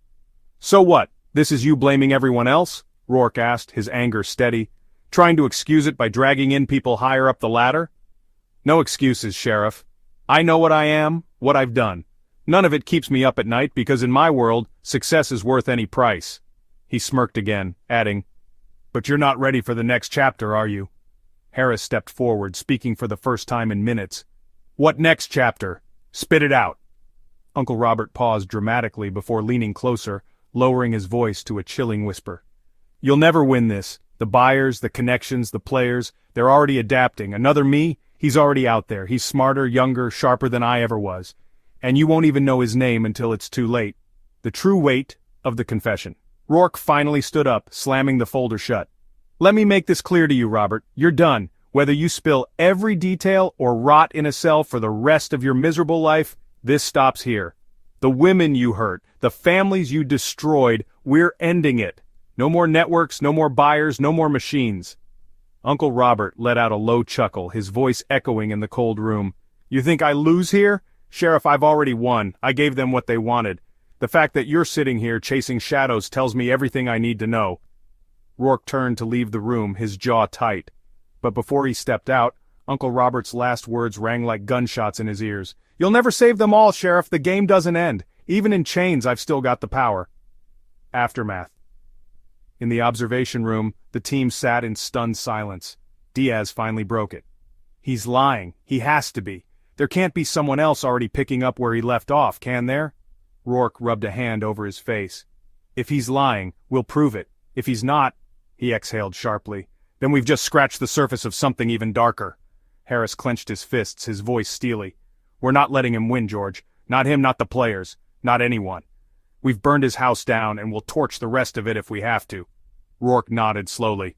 So what? This is you blaming everyone else? Rourke asked, his anger steady. Trying to excuse it by dragging in people higher up the ladder? No excuses, Sheriff. I know what I am, what I've done. None of it keeps me up at night because in my world, success is worth any price. He smirked again, adding, But you're not ready for the next chapter, are you? Harris stepped forward, speaking for the first time in minutes. What next chapter? Spit it out. Uncle Robert paused dramatically before leaning closer, lowering his voice to a chilling whisper. You'll never win this. The buyers, the connections, the players, they're already adapting. Another me? He's already out there. He's smarter, younger, sharper than I ever was. And you won't even know his name until it's too late. The true weight of the confession. Rourke finally stood up, slamming the folder shut. Let me make this clear to you, Robert. You're done. Whether you spill every detail or rot in a cell for the rest of your miserable life, this stops here. The women you hurt, the families you destroyed, we're ending it. No more networks, no more buyers, no more machines. Uncle Robert let out a low chuckle, his voice echoing in the cold room. You think I lose here? Sheriff, I've already won. I gave them what they wanted. The fact that you're sitting here chasing shadows tells me everything I need to know. Rourke turned to leave the room, his jaw tight. But before he stepped out, Uncle Robert's last words rang like gunshots in his ears. You'll never save them all, Sheriff. The game doesn't end. Even in chains, I've still got the power. Aftermath. In the observation room, the team sat in stunned silence. Diaz finally broke it. He's lying. He has to be. There can't be someone else already picking up where he left off, can there? Rourke rubbed a hand over his face. If he's lying, we'll prove it. If he's not, he exhaled sharply, then we've just scratched the surface of something even darker. Harris clenched his fists, his voice steely. We're not letting him win, George. Not him, not the players. Not anyone. We've burned his house down and we'll torch the rest of it if we have to. Rourke nodded slowly.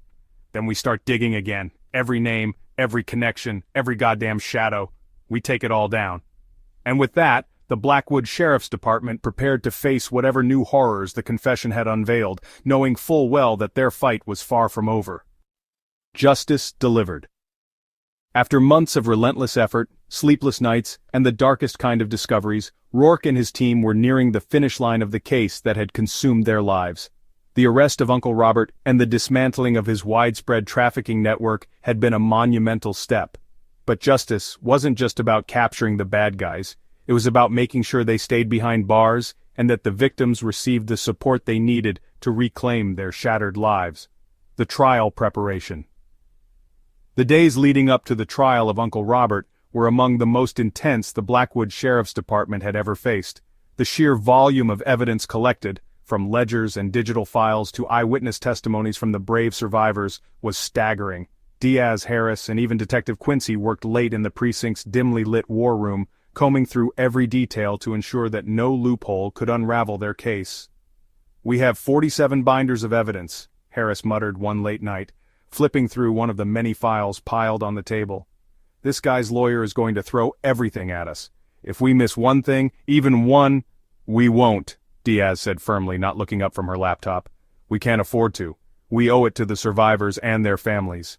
Then we start digging again. Every name, every connection, every goddamn shadow. We take it all down. And with that, the Blackwood Sheriff's Department prepared to face whatever new horrors the confession had unveiled, knowing full well that their fight was far from over. Justice delivered. After months of relentless effort, sleepless nights, and the darkest kind of discoveries, Rourke and his team were nearing the finish line of the case that had consumed their lives. The arrest of Uncle Robert and the dismantling of his widespread trafficking network had been a monumental step. But justice wasn't just about capturing the bad guys. It was about making sure they stayed behind bars and that the victims received the support they needed to reclaim their shattered lives. The trial preparation. The days leading up to the trial of Uncle Robert were among the most intense the Blackwood Sheriff's Department had ever faced. The sheer volume of evidence collected, from ledgers and digital files to eyewitness testimonies from the brave survivors, was staggering. Diaz, Harris, and even Detective Quincy worked late in the precinct's dimly lit war room, combing through every detail to ensure that no loophole could unravel their case. "We have 47 binders of evidence," Harris muttered one late night, flipping through one of the many files piled on the table. "This guy's lawyer is going to throw everything at us. If we miss one thing, even one—" "We won't," Diaz said firmly, not looking up from her laptop. "We can't afford to. We owe it to the survivors and their families."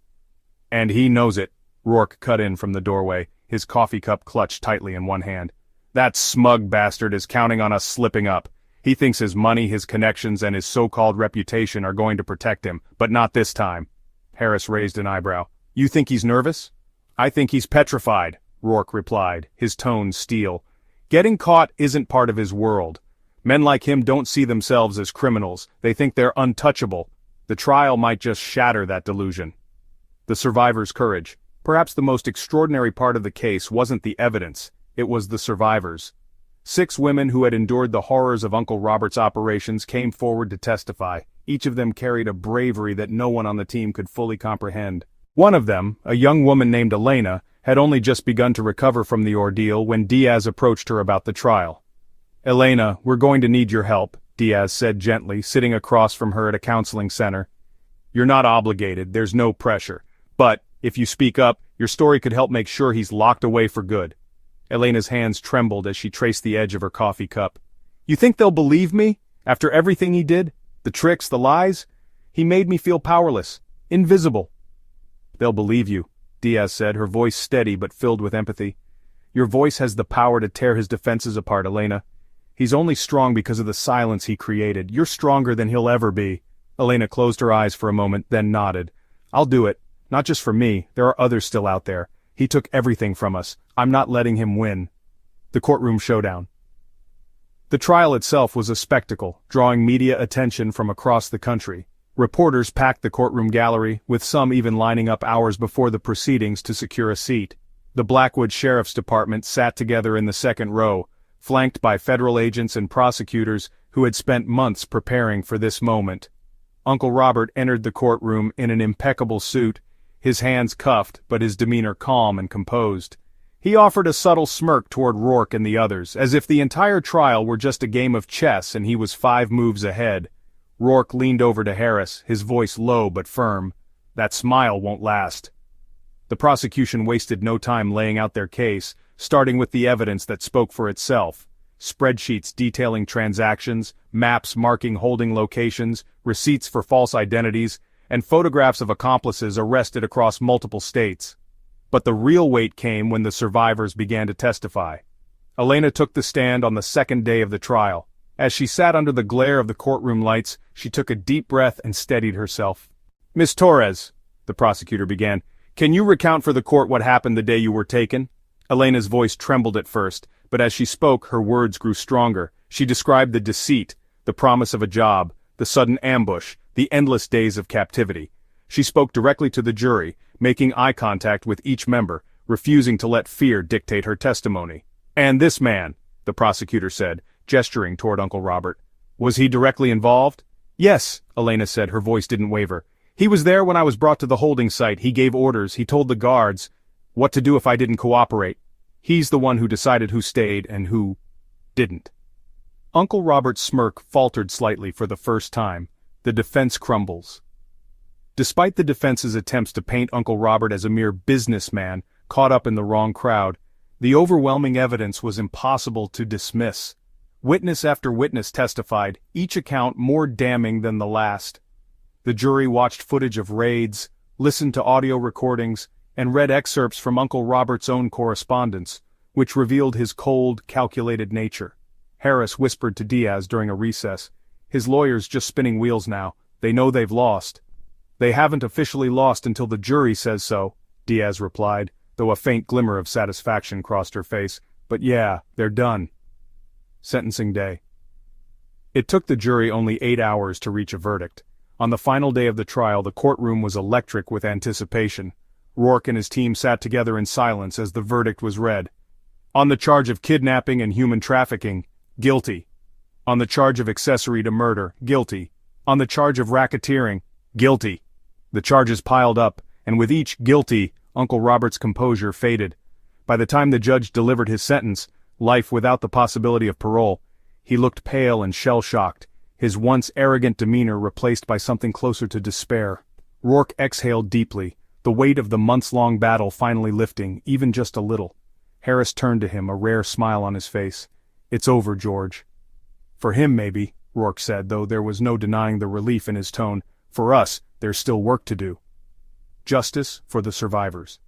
"And he knows it," Rourke cut in from the doorway, his coffee cup clutched tightly in one hand. "That smug bastard is counting on us slipping up. He thinks his money, his connections, and his so-called reputation are going to protect him, but not this time." Harris raised an eyebrow. "You think he's nervous?" "I think he's petrified," Rourke replied, his tone steel. "Getting caught isn't part of his world. Men like him don't see themselves as criminals, they think they're untouchable. The trial might just shatter that delusion." The survivors' courage. Perhaps the most extraordinary part of the case wasn't the evidence, it was the survivors. 6 women who had endured the horrors of Uncle Robert's operations came forward to testify. Each of them carried a bravery that no one on the team could fully comprehend. One of them, a young woman named Elena, had only just begun to recover from the ordeal when Diaz approached her about the trial. "Elena, we're going to need your help," Diaz said gently, sitting across from her at a counseling center. "You're not obligated, there's no pressure. But, if you speak up, your story could help make sure he's locked away for good." Elena's hands trembled as she traced the edge of her coffee cup. "You think they'll believe me? After everything he did? The tricks, the lies? He made me feel powerless, invisible." "They'll believe you," Diaz said, her voice steady but filled with empathy. "Your voice has the power to tear his defenses apart, Elena. He's only strong because of the silence he created. You're stronger than he'll ever be." Elena closed her eyes for a moment, then nodded. "I'll do it. Not just for me, there are others still out there. He took everything from us. I'm not letting him win." The courtroom showdown. The trial itself was a spectacle, drawing media attention from across the country. Reporters packed the courtroom gallery, with some even lining up hours before the proceedings to secure a seat. The Blackwood Sheriff's Department sat together in the second row, flanked by federal agents and prosecutors who had spent months preparing for this moment. Uncle Robert entered the courtroom in an impeccable suit, his hands cuffed but his demeanor calm and composed. He offered a subtle smirk toward Rourke and the others, as if the entire trial were just a game of chess and he was 5 moves ahead. Rourke leaned over to Harris, his voice low but firm. "That smile won't last." The prosecution wasted no time laying out their case, starting with the evidence that spoke for itself. Spreadsheets detailing transactions, maps marking holding locations, receipts for false identities, and photographs of accomplices arrested across multiple states. But the real weight came when the survivors began to testify. Elena took the stand on the second day of the trial. As she sat under the glare of the courtroom lights, she took a deep breath and steadied herself. "Miss Torres," the prosecutor began, "can you recount for the court what happened the day you were taken?" Elena's voice trembled at first, but as she spoke, her words grew stronger. She described the deceit, the promise of a job, the sudden ambush, the endless days of captivity. She spoke directly to the jury, making eye contact with each member, refusing to let fear dictate her testimony. "And this man," the prosecutor said, gesturing toward Uncle Robert. "Was he directly involved?" "Yes," Elena said, her voice didn't waver. "He was there when I was brought to the holding site. He gave orders, he told the guards what to do if I didn't cooperate. He's the one who decided who stayed and who didn't." Uncle Robert's smirk faltered slightly for the first time. The defense crumbles. Despite the defense's attempts to paint Uncle Robert as a mere businessman caught up in the wrong crowd, the overwhelming evidence was impossible to dismiss. Witness after witness testified, each account more damning than the last. The jury watched footage of raids, listened to audio recordings, and read excerpts from Uncle Robert's own correspondence, which revealed his cold, calculated nature. Harris whispered to Diaz during a recess, "His lawyer's just spinning wheels now. They know they've lost." "They haven't officially lost until the jury says so," Diaz replied, though a faint glimmer of satisfaction crossed her face. But yeah, they're done. Sentencing day. It took the jury only 8 hours to reach a verdict. On the final day of the trial, the courtroom was electric with anticipation. Rourke and his team sat together in silence as the verdict was read. On the charge of kidnapping and human trafficking, guilty. On the charge of accessory to murder, guilty. On the charge of racketeering, guilty. The charges piled up, and with each guilty, Uncle Robert's composure faded. By the time the judge delivered his sentence, life without the possibility of parole, he looked pale and shell-shocked, his once arrogant demeanor replaced by something closer to despair. Rourke exhaled deeply, the weight of the months-long battle finally lifting, even just a little. Harris turned to him, a rare smile on his face. "It's over, George." "For him, maybe," Rourke said, though there was no denying the relief in his tone. "For us, there's still work to do." Justice for the survivors.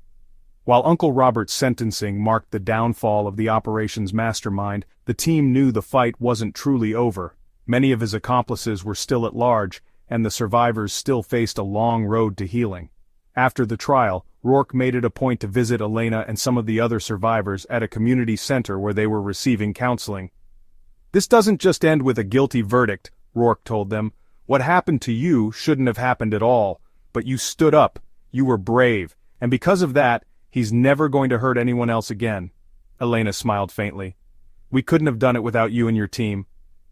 While Uncle Robert's sentencing marked the downfall of the operation's mastermind, the team knew the fight wasn't truly over. Many of his accomplices were still at large, and the survivors still faced a long road to healing. After the trial, Rourke made it a point to visit Elena and some of the other survivors at a community center where they were receiving counseling. "This doesn't just end with a guilty verdict," Rourke told them. "What happened to you shouldn't have happened at all, but you stood up, you were brave, and because of that, he's never going to hurt anyone else again." Elena smiled faintly. "We couldn't have done it without you and your team.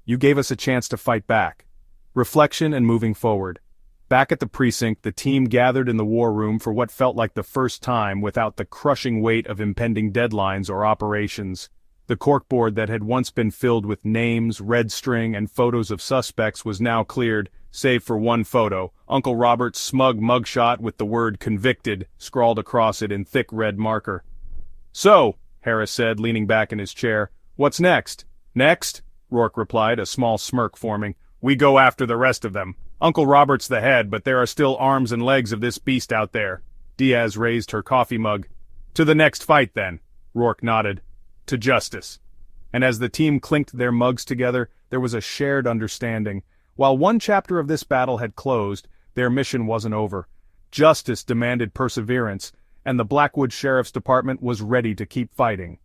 You gave us a chance to fight back." Reflection and moving forward. Back at the precinct, the team gathered in the war room for what felt like the first time without the crushing weight of impending deadlines or operations. The corkboard that had once been filled with names, red string, and photos of suspects was now cleared, save for one photo, Uncle Robert's smug mugshot with the word "convicted" scrawled across it in thick red marker. "So," Harris said, leaning back in his chair, "what's next?" "Next," Rourke replied, a small smirk forming, "we go after the rest of them. Uncle Robert's the head, but there are still arms and legs of this beast out there." Diaz raised her coffee mug. "To the next fight, then," Rourke nodded. "To justice." And as the team clinked their mugs together, there was a shared understanding. While one chapter of this battle had closed, their mission wasn't over. Justice demanded perseverance, and the Blackwood Sheriff's Department was ready to keep fighting.